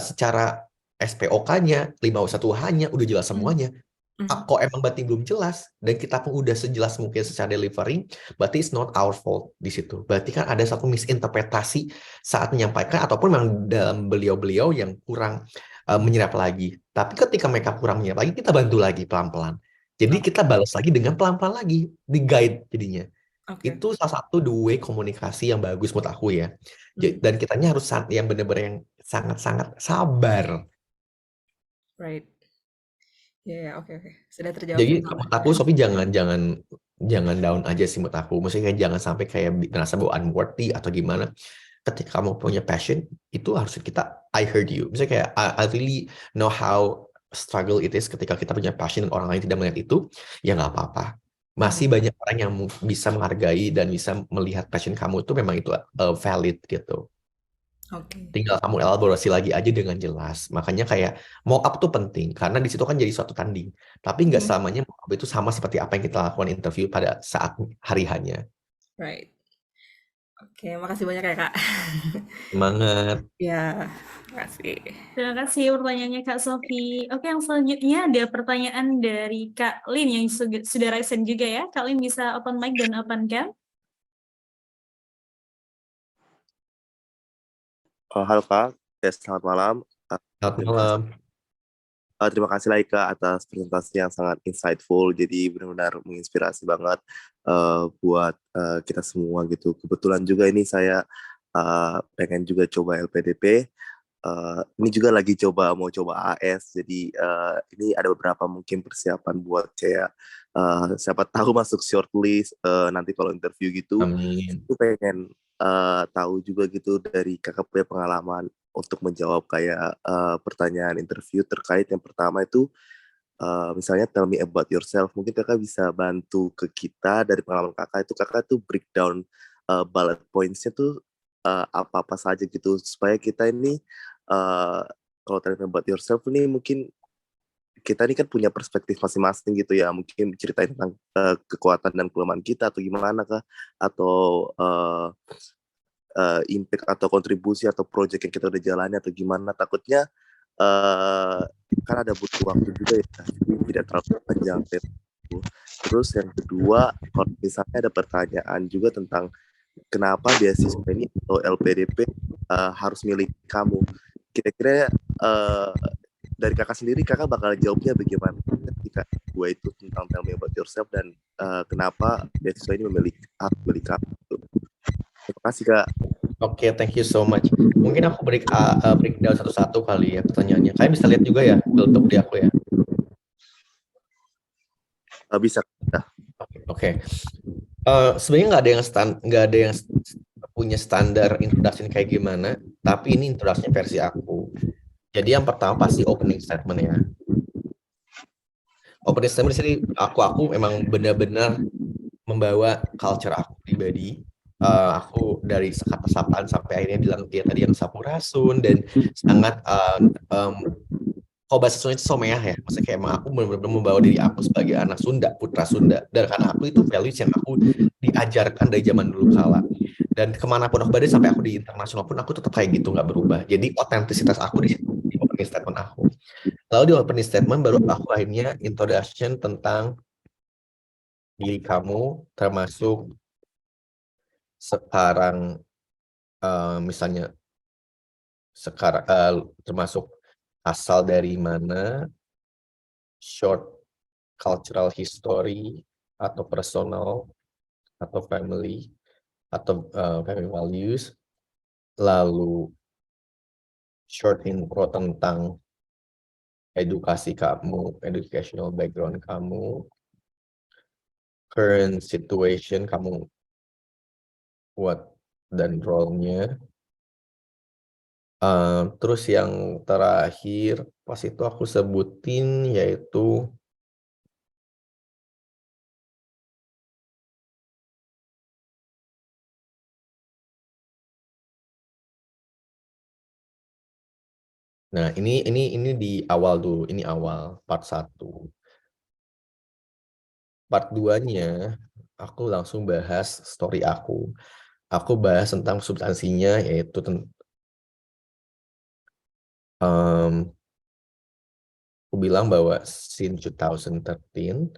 secara SPOK-nya, 501H-nya udah jelas semuanya. Kok emang berarti belum jelas dan kita pun udah sejelas mungkin secara delivery, berarti it's not our fault di situ. Berarti kan ada satu misinterpretasi saat menyampaikan ataupun memang dalam beliau-beliau yang kurang menyerap lagi. Tapi ketika mereka kurang menyerap lagi, kita bantu lagi pelan-pelan. Jadi kita balas lagi dengan pelan-pelan lagi, di guide jadinya. Itu salah satu the way komunikasi yang bagus menurut aku ya. Dan kitanya harus yang benar-benar yang sangat-sangat sabar. Right. Ya, oke. Sudah terjawab. Jadi menurut aku Sophie jangan down aja sih menurut aku. Maksudnya jangan sampai kayak merasa bahwa unworthy atau gimana. Ketika kamu punya passion, itu harus kita I heard you. Misalnya kayak I really know how struggle it is ketika kita punya passion dan orang lain tidak melihat itu, ya nggak apa-apa. Masih banyak orang yang bisa menghargai dan bisa melihat passion kamu itu memang itu valid gitu. Tinggal kamu elaborasi lagi aja dengan jelas. Makanya kayak mock up tuh penting karena di situ kan jadi suatu tanding. Tapi nggak selamanya mock up itu sama seperti apa yang kita lakukan interview pada saat hari hanya. Right. Oke, makasih banyak ya Kak. Semangat. Ya, makasih. Terima kasih pertanyaannya Kak Sophie. Oke, yang selanjutnya ada pertanyaan dari Kak Lin yang sudah raisen juga ya. Kak Lin bisa open mic dan open cam. Halo Kak, selamat malam. Selamat malam. Terima kasih Laika atas presentasi yang sangat insightful, jadi benar-benar menginspirasi banget buat kita semua gitu. Kebetulan juga ini saya pengen juga coba LPDP. Ini juga lagi mau coba AS, jadi ini ada beberapa mungkin persiapan buat kayak siapa tahu masuk shortlist nanti kalau interview gitu. Amin. Aku pengen tahu juga gitu dari kakak punya pengalaman untuk menjawab kayak pertanyaan interview terkait yang pertama itu misalnya tell me about yourself. Mungkin kakak bisa bantu ke kita dari pengalaman kakak tuh breakdown bullet points-nya tuh apa-apa saja gitu supaya kita ini kalau tell me about yourself ini mungkin kita ini kan punya perspektif masing-masing gitu ya, mungkin ceritain tentang kekuatan dan kelemahan kita atau gimana kah, atau impact atau kontribusi atau project yang kita udah jalani atau gimana. Takutnya kan ada butuh waktu juga ya, jadi tidak terlalu panjang. Terus yang kedua, kalau misalnya ada pertanyaan juga tentang kenapa beasiswa ini atau LPDP harus milih kamu, kira-kira dari kakak sendiri, kakak bakal jawabnya bagaimana ketika gue itu tentang tell me about yourself dan kenapa beasiswa ini memilih kamu. Terima kasih Kak. Oke, thank you so much. Mungkin aku breakdown satu-satu kali ya pertanyaannya. Kalian bisa lihat juga ya bentuk di aku ya. Bisa. Oke. Sebenarnya nggak ada yang punya standar introduction kayak gimana, tapi ini introduction versi aku. Jadi yang pertama pasti opening statement ya. Opening statement di sini aku memang benar-benar membawa culture aku pribadi. Aku dari kata sapaan sampai akhirnya bilang dia tadi yang sampurasun dan sangat kalau bahasa Sunda itu someah ya, maksudnya kayak emang aku benar-benar membawa diri aku sebagai anak Sunda, putra Sunda, dan karena aku itu values yang aku diajarkan dari zaman dulu kala. Dan kemanapun aku berada sampai aku di internasional pun aku tetap kayak gitu, nggak berubah. Jadi otentisitas aku di opening statement aku. Lalu di opening statement baru aku akhirnya introduction tentang diri kamu, termasuk sekarang misalnya sekarang termasuk asal dari mana, short cultural history, atau personal, atau family, atau family values, lalu short intro tentang edukasi kamu, educational background kamu, current situation kamu, what dan role-nya. Terus yang terakhir pas itu aku sebutin yaitu nah ini di awal dulu, ini awal part 1. Part 2-nya aku langsung bahas story aku. Aku bahas tentang substansinya yaitu aku bilang bahwa since 2013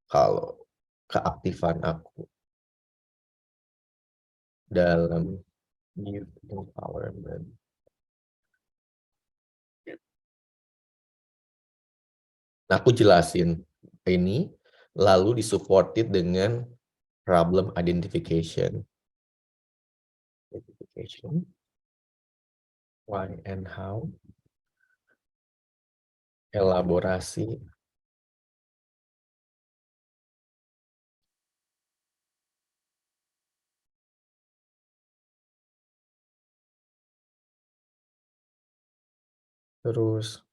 kalau keaktifan aku dalam youth empowerment aku jelasin ini lalu disupported dengan problem identification, why and how, elaborasi, terus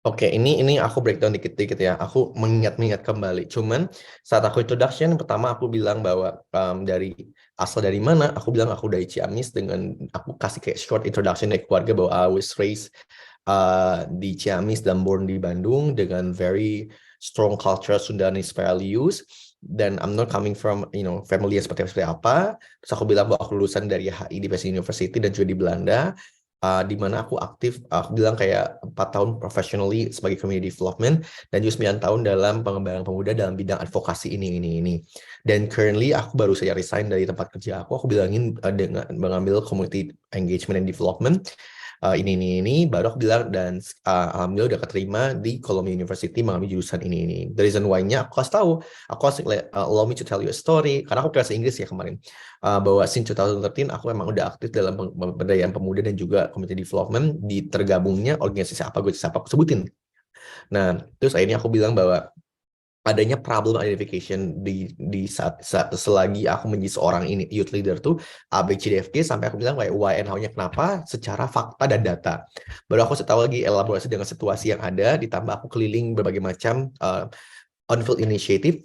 oke, ini aku breakdown dikit-dikit ya. Aku mengingat kembali. Cuman saat aku introduction, pertama aku bilang bahwa dari asal dari mana? Aku bilang aku dari Ciamis dengan aku kasih kayak short introduction dari keluarga bahwa I was raised di Ciamis dan born di Bandung dengan very strong culture Sundanese values. Dan I'm not coming from family yang seperti apa. Terus aku bilang bahwa aku lulusan dari HI di Pasi University dan juga di Belanda. Di mana aku aktif, aku bilang kayak 4 tahun professionally sebagai community development dan juga 9 tahun dalam pengembangan pemuda dalam bidang advokasi ini. Dan currently aku baru saja resign dari tempat kerja aku bilangin dengan mengambil community engagement and development. Ini baru aku bilang dan alhamdulillah udah keterima di Columbia University mengambil jurusan ini. The reason why-nya aku kasih allow me to tell you a story karena aku bahasa Inggris ya kemarin. Bahwa since 2013 aku emang udah aktif dalam pemberdayaan pemuda dan juga community development di tergabungnya organisasi apa gue aku sebutin. Nah, terus akhirnya aku bilang bahwa adanya problem identification di saat selagi aku menjadi seorang youth leader tuh ABCDFG sampai aku bilang kayak why and how-nya kenapa secara fakta dan data. Baru aku tahu lagi elaborasi dengan situasi yang ada ditambah aku keliling berbagai macam on-field initiative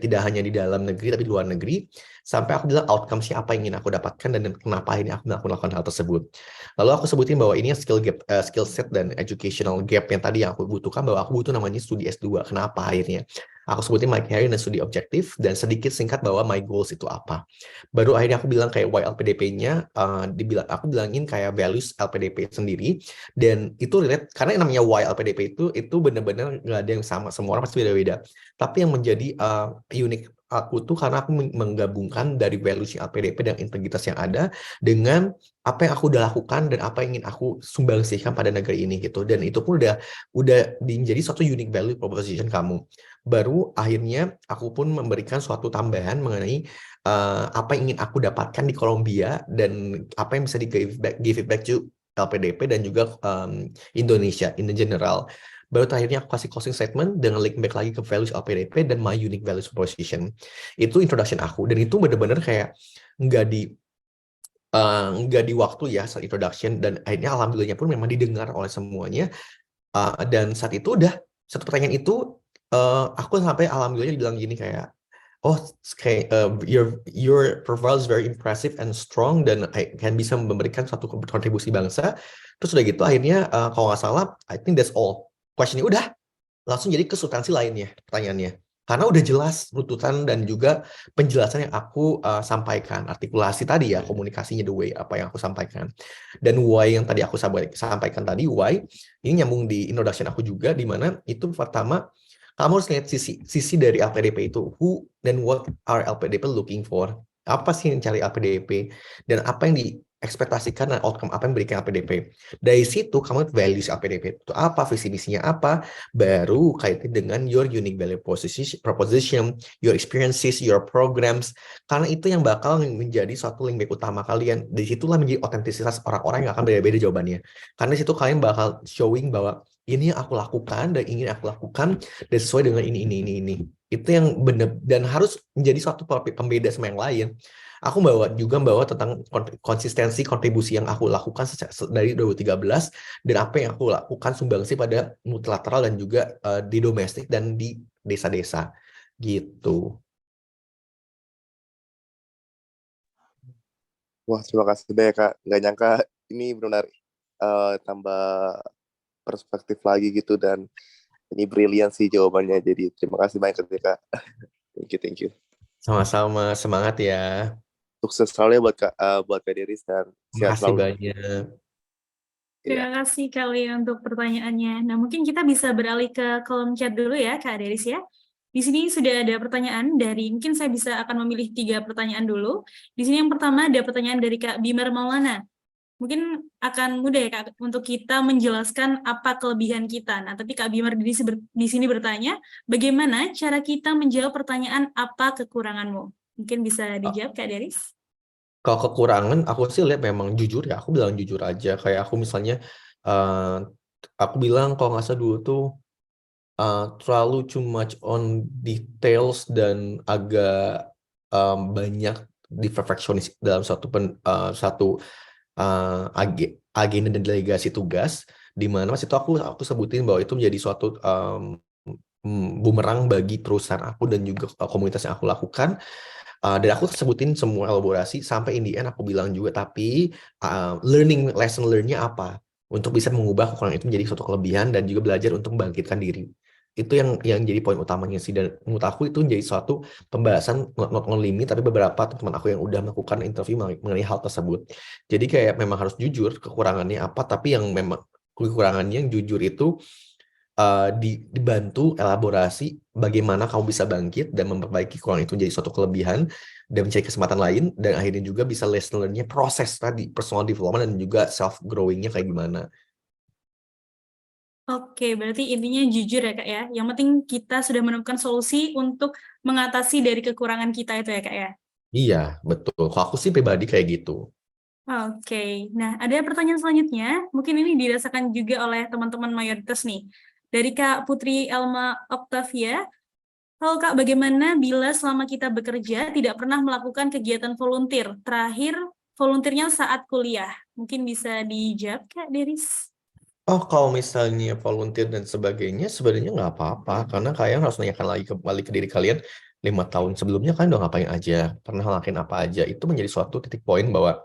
tidak hanya di dalam negeri tapi di luar negeri sampai aku bilang outcomes-nya apa yang ingin aku dapatkan dan kenapa ini aku melakukan hal tersebut. Lalu aku sebutin bahwa ini skill gap, skill set dan educational gap yang tadi yang aku butuhkan bahwa aku butuh namanya studi S2. Kenapa akhirnya? Aku sebutin my career dan studi objektif dan sedikit singkat bahwa my goals itu apa. Baru akhirnya aku bilang kayak why LPDP-nya aku bilangin kayak values LPDP sendiri dan itu relate karena yang namanya why LPDP itu benar-benar nggak ada yang sama, semua orang pasti beda-beda. Tapi yang menjadi unik aku tuh karena aku menggabungkan dari values LPDP dan integritas yang ada dengan apa yang aku udah lakukan dan apa yang ingin aku sumbangsihkan pada negeri ini gitu. Dan itu pun udah menjadi suatu unique value proposition kamu. Baru akhirnya aku pun memberikan suatu tambahan mengenai apa yang ingin aku dapatkan di Kolombia dan apa yang bisa give it back to LPDP dan juga Indonesia in general. Baru terakhirnya aku kasih closing statement dengan link back lagi ke values LPDP dan my unique values proposition. Itu introduction aku dan itu benar-benar kayak nggak di waktu ya saat introduction dan akhirnya alhamdulillahnya pun memang didengar oleh semuanya dan saat itu udah satu pertanyaan itu aku sampai alhamdulillah bilang gini kayak oh kayak your profile is very impressive and strong dan kan bisa memberikan suatu kontribusi bangsa. Terus udah gitu akhirnya kalau nggak salah, I think that's all. Questionnya udah langsung jadi ke substansi lainnya pertanyaannya. Karena udah jelas runtutan dan juga penjelasan yang aku sampaikan, artikulasi tadi ya, komunikasinya the way apa yang aku sampaikan. Dan why yang tadi aku sampaikan tadi, why, ini nyambung di introduction aku juga, di mana itu pertama, kamu harus lihat sisi dari LPDP itu, who dan what are LPDP looking for. Apa sih yang cari LPDP, dan apa yang diekspektasikan dan outcome apa yang diberikan LPDP. Dari situ kamu values LPDP itu apa, visi misinya apa, baru kaitin dengan your unique value proposition, your experiences, your programs, karena itu yang bakal menjadi suatu link back utama kalian. Dari situlah menjadi otentisitas orang-orang yang akan beda-beda jawabannya. Karena di situ kalian bakal showing bahwa ini yang aku lakukan dan ingin aku lakukan dan sesuai dengan ini. Itu yang benar dan harus menjadi suatu pembeda sama yang lain. Aku bawa tentang konsistensi kontribusi yang aku lakukan dari 2013 dan apa yang aku lakukan sumbangsi pada multilateral dan juga di domestik dan di desa-desa gitu. Wah, terima kasih banyak Kak. Nggak nyangka ini benar-benar tambah perspektif lagi gitu, dan ini brilian sih jawabannya. Jadi terima kasih banyak Kak. Thank you. Sama-sama, semangat ya. Sukses selalu ya buat Kak Deris dan sehat Makasih selalu. banyak. Terima kasih kalian untuk pertanyaannya. Nah, mungkin kita bisa beralih ke kolom chat dulu ya, Kak Deris ya. Di sini sudah ada pertanyaan mungkin saya bisa akan memilih 3 pertanyaan dulu. Di sini yang pertama ada pertanyaan dari Kak Bimar Maulana. Mungkin akan mudah ya Kak untuk kita menjelaskan apa kelebihan kita. Nah, tapi Kak Bimar di sini bertanya, bagaimana cara kita menjawab pertanyaan apa kekuranganmu? Mungkin bisa dijawab Kak Deris? Kalau kekurangan, aku sih lihat memang jujur ya. Aku bilang jujur aja. Kayak aku misalnya, aku bilang kalau nggak salah dulu tuh terlalu too much on details dan agak banyak di perfeksionis dalam satu agenda dan delegasi tugas, di mana mas itu aku sebutin bahwa itu menjadi suatu bumerang bagi perusahaan aku dan juga komunitas yang aku lakukan. Dan aku sebutin semua elaborasi sampai in the end aku bilang juga, tapi lesson learn-nya apa untuk bisa mengubah kekurangan itu menjadi suatu kelebihan dan juga belajar untuk membangkitkan diri. Itu yang jadi poin utamanya sih, dan menurut aku itu menjadi suatu pembahasan not only me tapi beberapa teman aku yang udah melakukan interview mengenai hal tersebut. Jadi kayak memang harus jujur kekurangannya apa, tapi yang memang kekurangannya yang jujur itu dibantu elaborasi bagaimana kamu bisa bangkit dan memperbaiki kekurangan itu jadi suatu kelebihan dan mencari kesempatan lain, dan akhirnya juga bisa lesson learn-nya, proses tadi personal development dan juga self growing-nya kayak gimana. Oke, berarti intinya jujur ya Kak ya. Yang penting kita sudah menemukan solusi untuk mengatasi dari kekurangan kita itu ya Kak ya. Iya, betul. Kalau aku sih pribadi kayak gitu. Oke, nah ada pertanyaan selanjutnya. Mungkin ini dirasakan juga oleh teman-teman mayoritas nih. Dari Kak Putri Elma Octavia. Halo Kak, bagaimana bila selama kita bekerja tidak pernah melakukan kegiatan volunteer? Terakhir, volunteernya saat kuliah. Mungkin bisa dijawab Kak Deris? Oh, kalau misalnya volunteer dan sebagainya, sebenarnya nggak apa-apa, karena kalian harus nanyakan lagi kembali ke diri kalian 5 tahun sebelumnya kalian udah ngapain aja, pernah ngelakuin apa aja. Itu menjadi suatu titik poin bahwa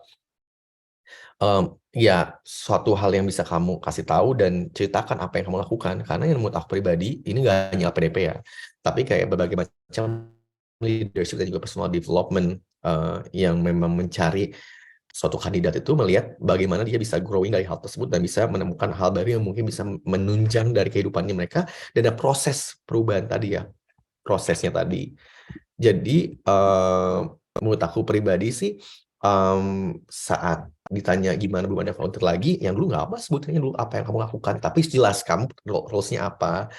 ya suatu hal yang bisa kamu kasih tahu dan ceritakan apa yang kamu lakukan. Karena yang menurut aku pribadi, ini nggak hanya LPDP ya, tapi kayak berbagai macam leadership dan juga personal development yang memang mencari suatu kandidat itu melihat bagaimana dia bisa growing dari hal tersebut dan bisa menemukan hal baru yang mungkin bisa menunjang dari kehidupannya mereka, dan ada proses perubahan tadi ya, prosesnya tadi. Jadi menurut aku pribadi sih saat ditanya gimana belum ada volunteer lagi, yang dulu nggak apa, sebutannya dulu apa yang kamu lakukan, tapi jelas kamu roles-nya apa,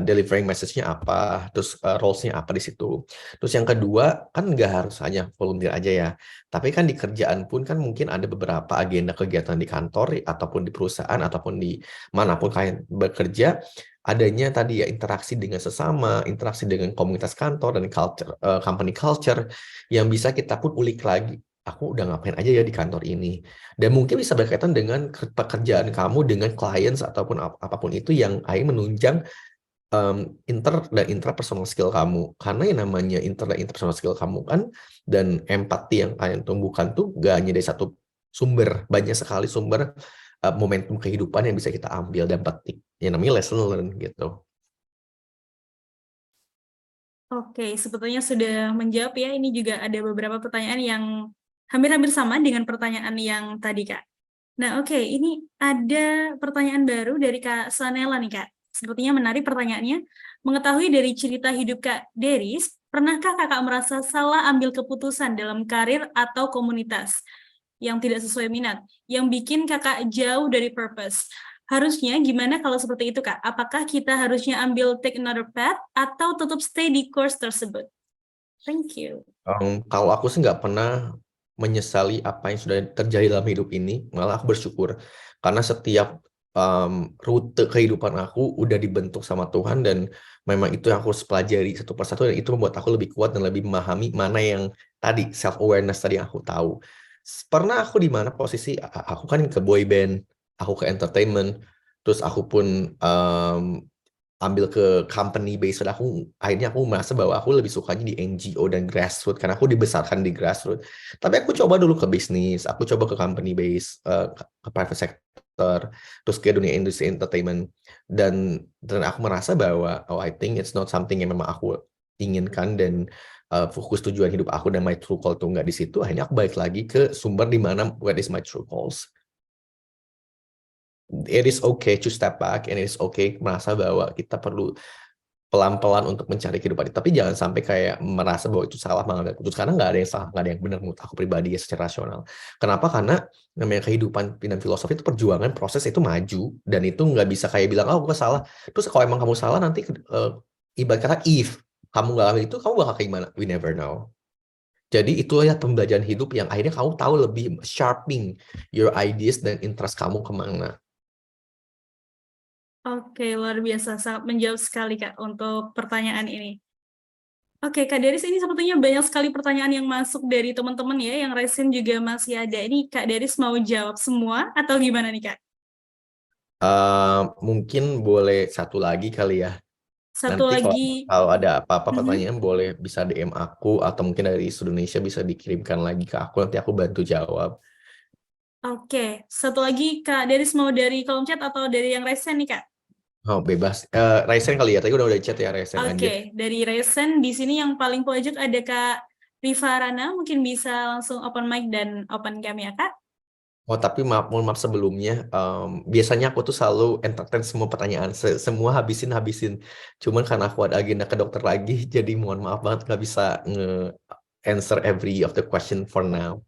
delivering message-nya apa, terus roles-nya apa di situ. Terus yang kedua, kan nggak harus hanya volunteer aja ya, tapi kan di kerjaan pun kan mungkin ada beberapa agenda kegiatan di kantor, ataupun di perusahaan, ataupun di manapun kalian bekerja, adanya tadi ya interaksi dengan sesama, interaksi dengan komunitas kantor dan culture, company culture, yang bisa kita pun ulik lagi. Aku udah ngapain aja ya di kantor ini, dan mungkin bisa berkaitan dengan pekerjaan kamu dengan clients ataupun apapun itu yang menunjang inter dan intrapersonal skill kamu. Karena yang namanya inter dan interpersonal skill kamu kan dan empati yang kalian tumbuhkan tuh gak hanya dari satu sumber, banyak sekali sumber momentum kehidupan yang bisa kita ambil dan petik. Yang namanya lesson learn gitu. Oke, sebetulnya sudah menjawab ya. Ini juga ada beberapa pertanyaan yang hampir-hampir sama dengan pertanyaan yang tadi, Kak. Nah, oke, ini ada pertanyaan baru dari Kak Sanela nih, Kak. Sepertinya menarik pertanyaannya. Mengetahui dari cerita hidup Kak Deris, pernahkah Kakak merasa salah ambil keputusan dalam karir atau komunitas yang tidak sesuai minat, yang bikin Kakak jauh dari purpose? Harusnya gimana kalau seperti itu, Kak? Apakah kita harusnya ambil take another path atau tetap stay di course tersebut? Thank you. Kalau aku sih nggak pernah menyesali apa yang sudah terjadi dalam hidup ini, malah aku bersyukur karena setiap rute kehidupan aku udah dibentuk sama Tuhan dan memang itu yang aku harus pelajari satu persatu dan itu membuat aku lebih kuat dan lebih memahami mana yang tadi self awareness tadi yang aku tahu. Pernah aku di mana posisi aku kan ke boy band, aku ke entertainment, terus aku pun ambil ke company based aku akhirnya aku merasa bahwa aku lebih sukanya di NGO dan grassroots karena aku dibesarkan di grassroots. Tapi aku coba dulu ke bisnis, aku coba ke company based, ke private sector, terus ke dunia industri entertainment dan aku merasa bahwa I think it's not something yang memang aku inginkan dan fokus tujuan hidup aku dan my true call tuh nggak di situ. Akhirnya aku balik lagi ke sumber di mana what is my true calls. It is okay to step back and it is okay merasa bahwa kita perlu pelan-pelan untuk mencari kehidupan itu. Tapi jangan sampai kayak merasa bahwa itu salah mengambil keputusan karena nggak ada yang salah, nggak ada yang benar menurut aku pribadi ya secara rasional. Kenapa? Karena namanya kehidupan dan filosofi itu perjuangan, proses itu maju dan itu nggak bisa kayak bilang oh gue salah. Terus kalau emang kamu salah nanti ibarat kata if kamu nggak ambil itu kamu bakal kayak gimana? We never know. Jadi itulah ya pembelajaran hidup yang akhirnya kamu tahu lebih sharpening your ideas dan interest kamu kemana. Oke, luar biasa. Sangat menjawab sekali, Kak, untuk pertanyaan ini. Oke, Kak Deris, ini sepertinya banyak sekali pertanyaan yang masuk dari teman-teman ya, yang resen juga masih ada. Ini Kak Deris mau jawab semua atau gimana nih, Kak? Mungkin boleh satu lagi kali ya. Satu Nanti lagi. kalau ada apa-apa pertanyaan boleh bisa DM aku atau mungkin dari Indonesia bisa dikirimkan lagi ke aku, nanti aku bantu jawab. Oke, satu lagi Kak Deris mau dari kolom chat atau dari yang resen nih, Kak? Oh, bebas. Raisen kali ya, tadi udah chat ya Raisen aja. Oke, dari resen di sini yang paling pojok ada Kak Riva Rana, mungkin bisa langsung open mic dan open cam ya, Kak? Oh, tapi mohon maaf sebelumnya, biasanya aku tuh selalu entertain semua pertanyaan, semua habisin. Cuman karena aku ada agenda ke dokter lagi, jadi mohon maaf banget nggak bisa answer every of the question for now.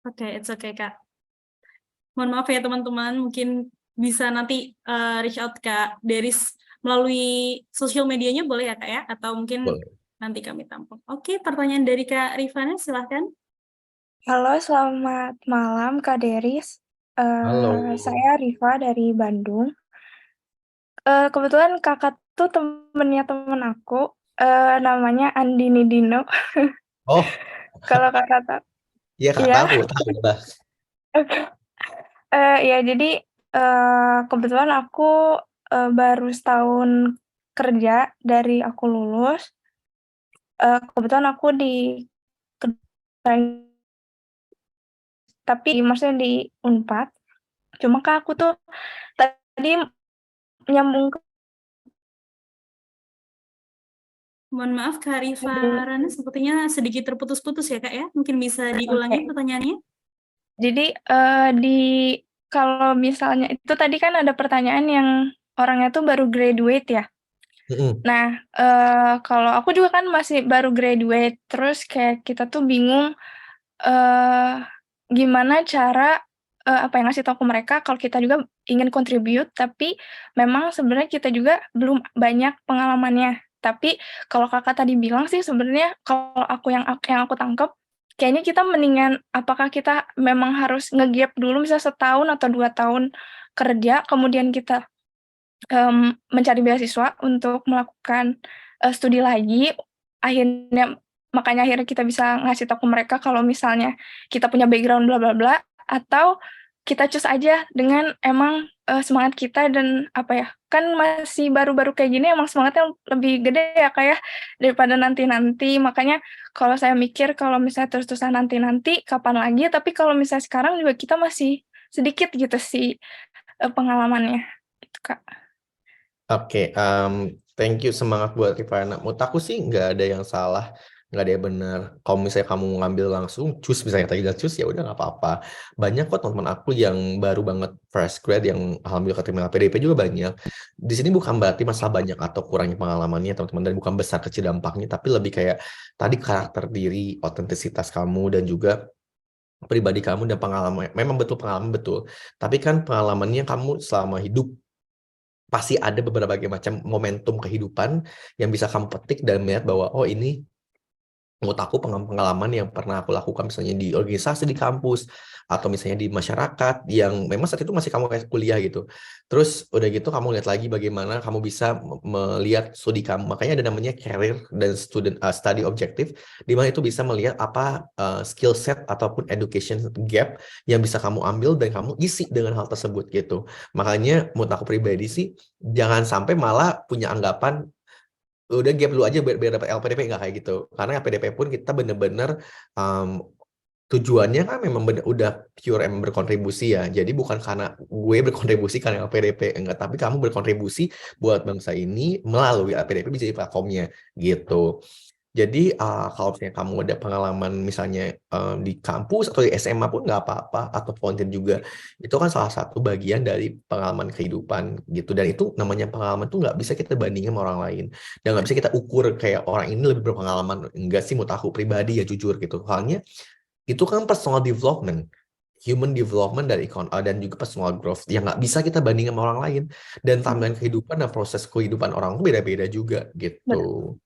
Oke, it's okay, Kak. Mohon maaf ya teman-teman, mungkin bisa nanti reach out Kak Deris melalui sosial medianya boleh ya Kak ya? Atau mungkin Boleh. nanti kami tampung. Oke, pertanyaan dari Kak Rifana, silahkan. Halo, selamat malam Kak Deris. Halo. Saya Riva dari Bandung. Kebetulan kakak tuh temennya temen aku, namanya Andini Dino. Oh, Kalau kakak tahu. iya Kak, Iya. tahu Mbak. Ya jadi kebetulan aku baru setahun kerja dari aku lulus. Kebetulan aku di tapi maksudnya di Unpad. Cuma Kak aku tuh tadi nyambung ke Mohon maaf Kak Rifana, sepertinya sedikit terputus-putus ya Kak ya? Mungkin bisa diulangi pertanyaannya? Jadi kalau misalnya itu tadi kan ada pertanyaan yang orangnya tuh baru graduate ya. Nah, kalau aku juga kan masih baru graduate, terus kayak kita tuh bingung gimana cara apa yang ngasih tahu ke mereka kalau kita juga ingin contribute, tapi memang sebenarnya kita juga belum banyak pengalamannya. Tapi kalau kakak tadi bilang sih sebenarnya kalau yang aku tangkep, kayaknya kita mendingan apakah kita memang harus nge-gap dulu misalnya setahun atau 2 tahun kerja, kemudian kita mencari beasiswa untuk melakukan studi lagi, makanya akhirnya kita bisa ngasih tahu ke mereka kalau misalnya kita punya background bla bla bla, atau kita cus aja dengan emang semangat kita dan apa ya, kan masih baru-baru kayak gini emang semangatnya lebih gede ya Kak ya, daripada nanti-nanti. Makanya kalau saya mikir kalau misalnya terus-terusan nanti-nanti kapan lagi, tapi kalau misalnya sekarang juga kita masih sedikit gitu sih pengalamannya gitu Kak. Oke, thank you, semangat buat Rifana. Menurut aku sih nggak ada yang salah, nggak ada yang benar. Kalau misalnya kamu ngambil langsung cus, misalnya tadi bilang cus, ya udah nggak apa-apa. Banyak kok teman-teman aku yang baru banget fresh grad yang alhamdulillah keterima PDP juga banyak. Di sini bukan berarti masalah banyak atau kurangnya pengalamannya teman-teman, dan bukan besar kecil dampaknya, tapi lebih kayak tadi karakter diri, otentisitas kamu, dan juga pribadi kamu dan pengalaman. Memang betul pengalaman betul, tapi kan pengalamannya kamu selama hidup pasti ada beberapa macam momentum kehidupan yang bisa kamu petik dan melihat bahwa oh ini menurut aku pengalaman yang pernah aku lakukan misalnya di organisasi di kampus atau misalnya di masyarakat yang memang saat itu masih kamu kayak kuliah gitu. Terus udah gitu kamu lihat lagi bagaimana kamu bisa melihat studi kamu. Makanya ada namanya career dan student study objective, di mana itu bisa melihat apa skill set ataupun education gap yang bisa kamu ambil dan kamu isi dengan hal tersebut gitu. Makanya menurut aku pribadi sih jangan sampai malah punya anggapan udah gap lu aja biar dapat LPDP, nggak kayak gitu. Karena LPDP pun kita bener-bener tujuannya kan memang udah pure emang berkontribusi ya. Jadi bukan karena gue berkontribusi karena LPDP, enggak, tapi kamu berkontribusi buat bangsa ini melalui LPDP bisa jadi platformnya gitu. Jadi kalau misalnya kamu ada pengalaman misalnya di kampus atau di SMA pun nggak apa-apa, atau volunteer juga, itu kan salah satu bagian dari pengalaman kehidupan gitu. Dan itu namanya pengalaman tuh nggak bisa kita bandingin sama orang lain, dan nggak bisa kita ukur kayak orang ini lebih berpengalaman. Enggak sih, menurut aku pribadi ya, jujur gitu. Soalnya itu kan personal development, human development dan juga personal growth yang nggak bisa kita bandingin sama orang lain. Dan timeline kehidupan dan proses kehidupan orang tuh beda-beda juga gitu.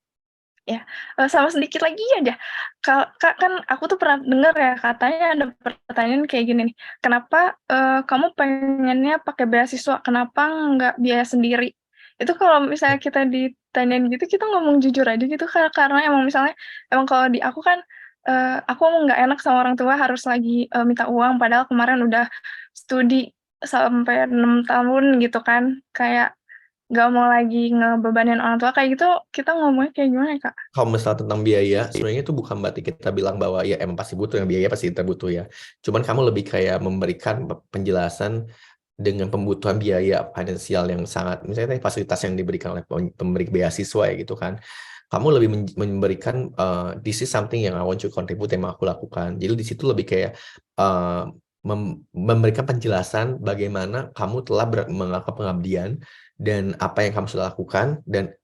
Ya, sama sedikit lagi aja, Kak, kan aku tuh pernah dengar ya katanya ada pertanyaan kayak gini nih, "Kenapa, kamu pengennya pakai beasiswa, kenapa nggak biaya sendiri?" Itu kalau misalnya kita ditanyain gitu, kita ngomong jujur aja gitu, karena emang misalnya emang kalau di aku kan, aku nggak enak sama orang tua harus lagi, minta uang padahal kemarin udah studi sampai 6 tahun gitu kan, kayak nggak mau lagi ngebebanin orang tua, kayak gitu kita ngomongnya kayak gimana ya, Kak? Kalau misalnya tentang biaya, sebenarnya itu bukan berarti kita bilang bahwa ya emang pasti butuh, yang biaya pasti kita butuh ya. Cuman kamu lebih kayak memberikan penjelasan dengan pembutuhan biaya finansial yang sangat, misalnya fasilitas yang diberikan oleh pemberi beasiswa ya gitu kan. Kamu lebih memberikan this is something yang I want to contribute yang aku lakukan. Jadi di situ lebih kayak memberikan penjelasan bagaimana kamu telah melakukan pengabdian dan apa yang kamu sudah lakukan, dan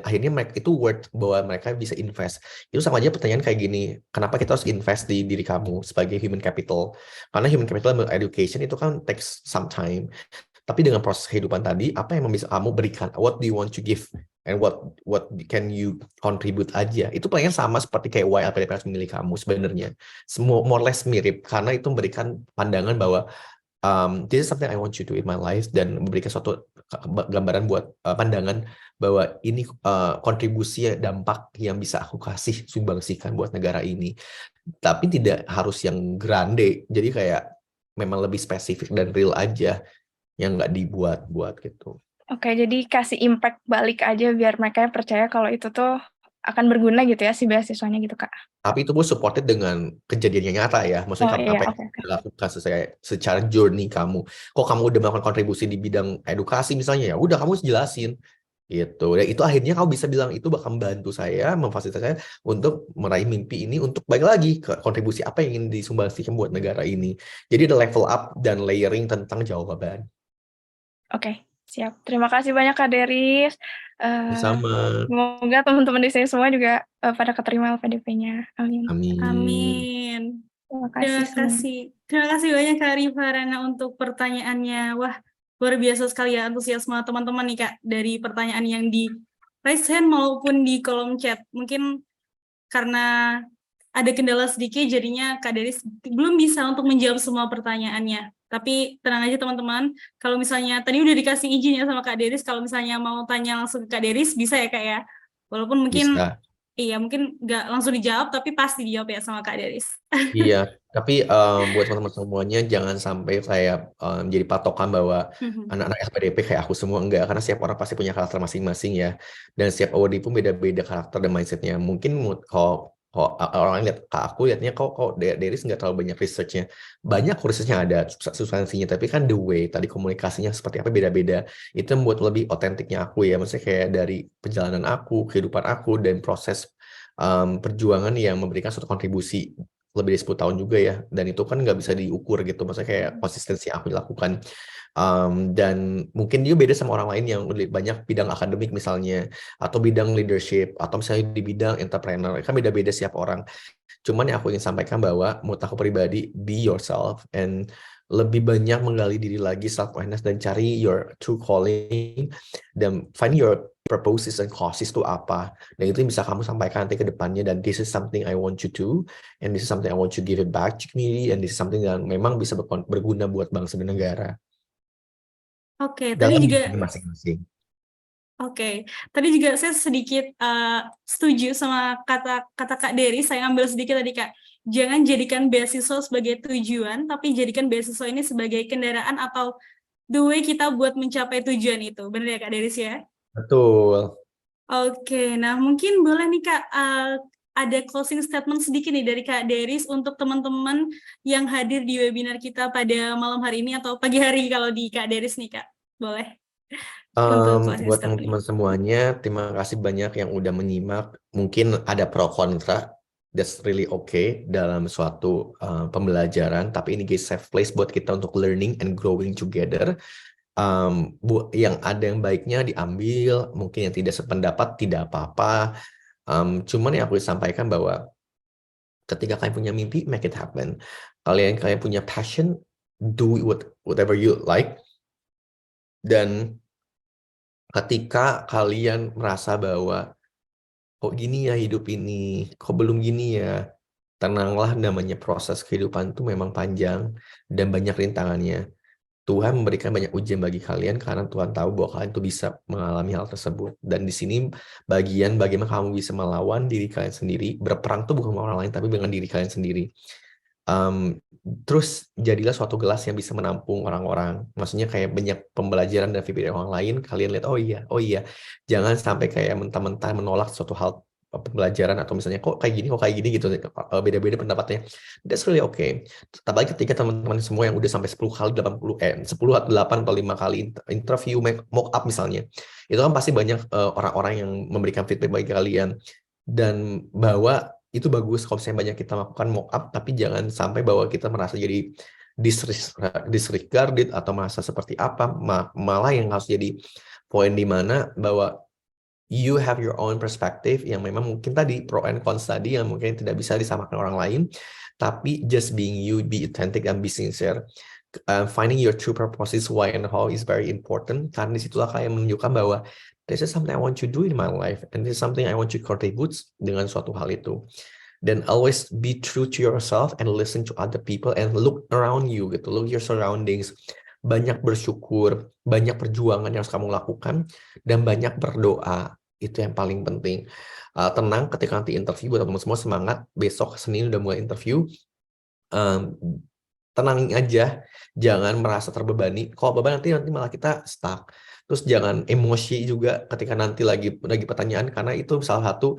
akhirnya mereka itu worth bahwa mereka bisa invest. Itu sama aja pertanyaan kayak gini, kenapa kita harus invest di diri kamu sebagai human capital? Karena human capital education itu kan takes some time. Tapi dengan proses kehidupan tadi, apa yang bisa kamu berikan? What do you want to give? And what can you contribute aja? Itu paling sama seperti kayak why LPDP harus memilih kamu sebenarnya. Semua more or less mirip, karena itu memberikan pandangan bahwa this is something I want you to do in my life, dan memberikan suatu gambaran buat pandangan bahwa ini kontribusi dampak yang bisa aku kasih, sumbangsikan buat negara ini. Tapi tidak harus yang grande, jadi kayak memang lebih spesifik dan real aja, yang nggak dibuat-buat gitu. Oke, jadi kasih impact balik aja biar mereka percaya kalau itu tuh akan berguna gitu ya si beasiswanya gitu, Kak. Tapi itu pun supported dengan kejadian yang nyata ya. Maksudnya Oh kamu iya, apa yang oke. dilakukan secara journey kamu. Kok kamu udah melakukan kontribusi di bidang edukasi misalnya, ya udah kamu jelasin gitu. Dan itu akhirnya kamu bisa bilang itu bakal membantu saya, memfasilitasi saya untuk meraih mimpi ini, untuk balik lagi ke kontribusi apa yang ingin disumbangsikan buat negara ini. Jadi ada level up dan layering tentang jawaban. Oke, siap. Terima kasih banyak Kak Deris. Sama. Semoga teman-teman di sini semua juga pada keterima LPDP-nya. Amin. Amin. Terima kasih banyak Kak Rifana untuk pertanyaannya. Wah, luar biasa sekali ya antusiasme teman-teman nih Kak dari pertanyaan yang di raise hand maupun di kolom chat. Mungkin karena ada kendala sedikit jadinya Kak Deris belum bisa untuk menjawab semua pertanyaannya. Tapi tenang aja teman-teman, kalau misalnya tadi udah dikasih izin ya sama Kak Deris, kalau misalnya mau tanya langsung ke Kak Deris bisa ya Kak ya. Walaupun mungkin Bisa. Iya, mungkin nggak langsung dijawab, tapi pasti dijawab ya sama Kak Deris. Iya, tapi buat teman-teman semuanya jangan sampai kayak jadi patokan bahwa Mhm. anak-anak SPDP kayak aku semua enggak, karena setiap orang pasti punya karakter masing-masing ya, dan setiap award pun beda-beda karakter dan mindsetnya. Mungkin orang lain lihat ke aku lihatnya kok Deris nggak terlalu banyak researchnya. Banyak researchnya ada substansinya, tapi kan the way tadi komunikasinya seperti apa beda-beda. Itu membuat lebih otentiknya aku ya, maksudnya kayak dari perjalanan aku, kehidupan aku, dan proses perjuangan yang memberikan suatu kontribusi lebih dari 10 tahun juga ya, dan itu kan nggak bisa diukur gitu, maksudnya kayak konsistensi yang aku lakukan. Dan mungkin juga beda sama orang lain yang lebih banyak bidang akademik misalnya, atau bidang leadership, atau misalnya di bidang entrepreneur, kan beda-beda setiap orang. Cuman yang aku ingin sampaikan bahwa menurut aku pribadi, be yourself, and lebih banyak menggali diri lagi, self-awareness, dan cari your true calling, dan find your purposes and causes itu apa, dan itu yang bisa kamu sampaikan nanti ke depannya, dan this is something I want you to, and this is something I want you to give it back to community, and this is something yang memang bisa berguna buat bangsa dan negara Oke, tadi dalam juga bidang masing-masing. Oke, tadi juga saya sedikit setuju sama kata Kak Deris. Saya ambil sedikit tadi Kak. Jangan jadikan beasiswa sebagai tujuan, tapi jadikan beasiswa ini sebagai kendaraan atau the way kita buat mencapai tujuan itu. Benar ya Kak Deris ya? Betul. Oke, nah mungkin boleh nih Kak, ada closing statement sedikit nih dari Kak Deris untuk teman-teman yang hadir di webinar kita pada malam hari ini atau pagi hari kalau di Kak Deris nih Kak. Boleh? Untuk closing Buat statement. teman-teman semuanya, terima kasih banyak yang udah menyimak. Mungkin ada pro kontra, that's really okay dalam suatu pembelajaran, tapi ini guys safe place buat kita untuk learning and growing together. Yang ada yang baiknya diambil, mungkin yang tidak sependapat tidak apa-apa. Cuman yang aku sampaikan bahwa ketika kalian punya mimpi, make it happen. Kalian punya passion, do whatever you like. Dan ketika kalian merasa bahwa kok gini ya hidup ini, kok belum gini ya, tenanglah, namanya proses kehidupan itu memang panjang dan banyak rintangannya. Tuhan memberikan banyak ujian bagi kalian karena Tuhan tahu bahwa kalian tuh bisa mengalami hal tersebut. Dan di sini bagian bagaimana kamu bisa melawan diri kalian sendiri. Berperang tuh bukan sama orang lain, tapi dengan diri kalian sendiri. Terus jadilah suatu gelas yang bisa menampung orang-orang. Maksudnya kayak banyak pembelajaran dan feedback dari orang lain. Kalian lihat, oh iya. Jangan sampai kayak mentah-mentah menolak suatu hal pembelajaran, atau misalnya kok kayak gini gitu, beda-beda pendapatnya. That's really okay. Apalagi ketika teman-teman semua yang udah sampai 10 kali 10 atau 8 atau 5 kali interview mock up misalnya, itu kan pasti banyak orang-orang yang memberikan feedback bagi kalian, dan bahwa itu bagus kalau misalnya banyak kita melakukan mock up, tapi jangan sampai bahwa kita merasa jadi disregarded atau merasa seperti apa, malah yang harus jadi poin di mana bahwa you have your own perspective yang memang mungkin tadi pro and cons tadi yang mungkin tidak bisa disamakan orang lain, tapi just being you, be authentic and be sincere. Finding your true purposes, why and how is very important, karena disitulah kalian menunjukkan bahwa this is something I want to do in my life, and this is something I want to contribute dengan suatu hal itu. Dan always be true to yourself and listen to other people and look around you gitu, look your surroundings. Banyak bersyukur, banyak perjuangan yang harus kamu lakukan, dan banyak berdoa. Itu yang paling penting. Tenang ketika nanti interview, buat teman-teman semua semangat. Besok Senin udah mulai interview. Tenangin aja, jangan merasa terbebani. Kalau beban nanti malah kita stuck. Terus jangan emosi juga ketika nanti lagi pertanyaan, karena itu salah satu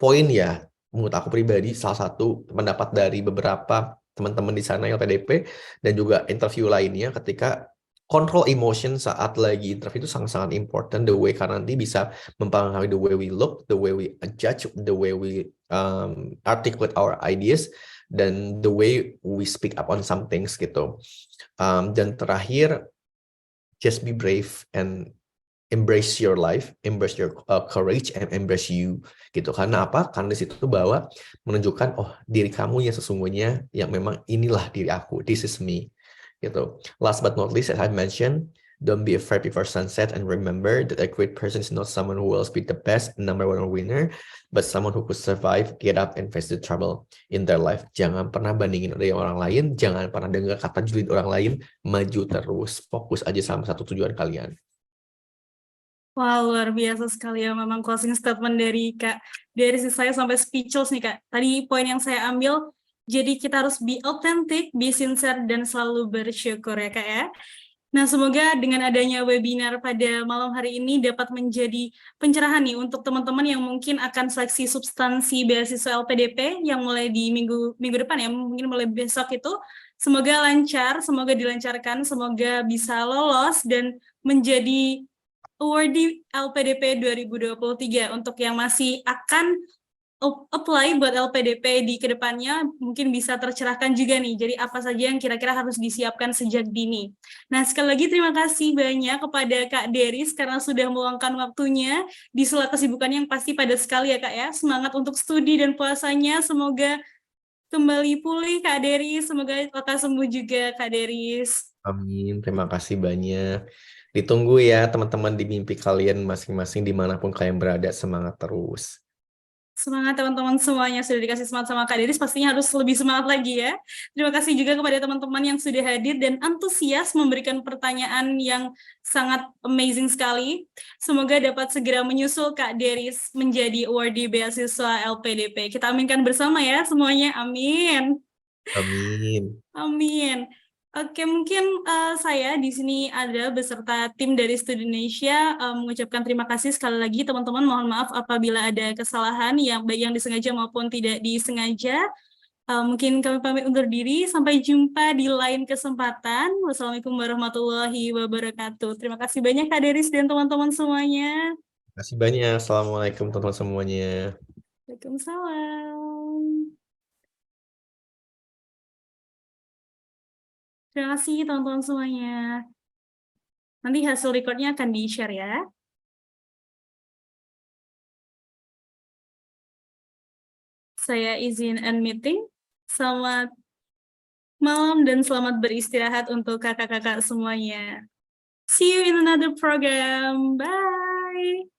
poin ya, menurut aku pribadi, salah satu pendapat dari beberapa teman-teman di sana LPDP dan juga interview lainnya, ketika control emotion saat lagi interview itu sangat-sangat important, the way, karena nanti bisa mempengaruhi the way we look, the way we judge, the way we articulate our ideas, dan the way we speak up on some things gitu. Dan terakhir, just be brave and embrace your life, embrace your courage, and embrace you gitu. Karena apa? Karena di situ bahwa menunjukkan diri kamu yang sesungguhnya, yang memang inilah diri aku, this is me gitu. Last but not least, as I mentioned, don't be afraid before sunset, and remember that a great person is not someone who will be the best number one winner, but someone who could survive, get up, and face the trouble in their life. Jangan pernah bandingin dari orang lain, jangan pernah dengar kata julid orang lain, maju terus, fokus aja sama satu tujuan kalian. Wah, luar biasa sekali ya memang closing statement dari Kak. Dari saya sampai speechless nih Kak. Tadi poin yang saya ambil, jadi kita harus be authentic, be sincere, dan selalu bersyukur ya Kak ya. Nah, semoga dengan adanya webinar pada malam hari ini dapat menjadi pencerahan nih untuk teman-teman yang mungkin akan seleksi substansi beasiswa LPDP yang mulai di minggu depan ya, mungkin mulai besok itu. Semoga lancar, semoga dilancarkan, semoga bisa lolos dan menjadi awardee LPDP 2023. Untuk yang masih akan apply buat LPDP di kedepannya mungkin bisa tercerahkan juga nih. Jadi apa saja yang kira-kira harus disiapkan sejak dini. Nah, sekali lagi terima kasih banyak kepada Kak Deris karena sudah meluangkan waktunya di sela kesibukan yang pasti padat sekali ya Kak ya. Semangat untuk studi dan puasanya. Semoga kembali pulih Kak Deris. Semoga lekas sembuh juga Kak Deris. Amin, terima kasih banyak. Ditunggu ya teman-teman di mimpi kalian masing-masing dimanapun kalian berada, semangat terus. Semangat teman-teman semuanya, sudah dikasih semangat sama Kak Deris, pastinya harus lebih semangat lagi ya. Terima kasih juga kepada teman-teman yang sudah hadir dan antusias memberikan pertanyaan yang sangat amazing sekali. Semoga dapat segera menyusul Kak Deris menjadi awardee beasiswa LPDP. Kita aminkan bersama ya semuanya, amin. Amin. Amin. Oke, mungkin saya di sini ada beserta tim dari Studi Indonesia mengucapkan terima kasih sekali lagi teman-teman. Mohon maaf apabila ada kesalahan yang baik yang disengaja maupun tidak disengaja. Mungkin kami pamit undur diri. Sampai jumpa di lain kesempatan. Wassalamualaikum warahmatullahi wabarakatuh. Terima kasih banyak Kak Deris dan teman-teman semuanya. Terima kasih banyak. Assalamualaikum teman-teman semuanya. Waalaikumsalam. Terima kasih teman-teman semuanya. Nanti hasil recordnya akan di-share ya. Saya izin end meeting. Selamat malam dan selamat beristirahat untuk kakak-kakak semuanya. See you in another program. Bye.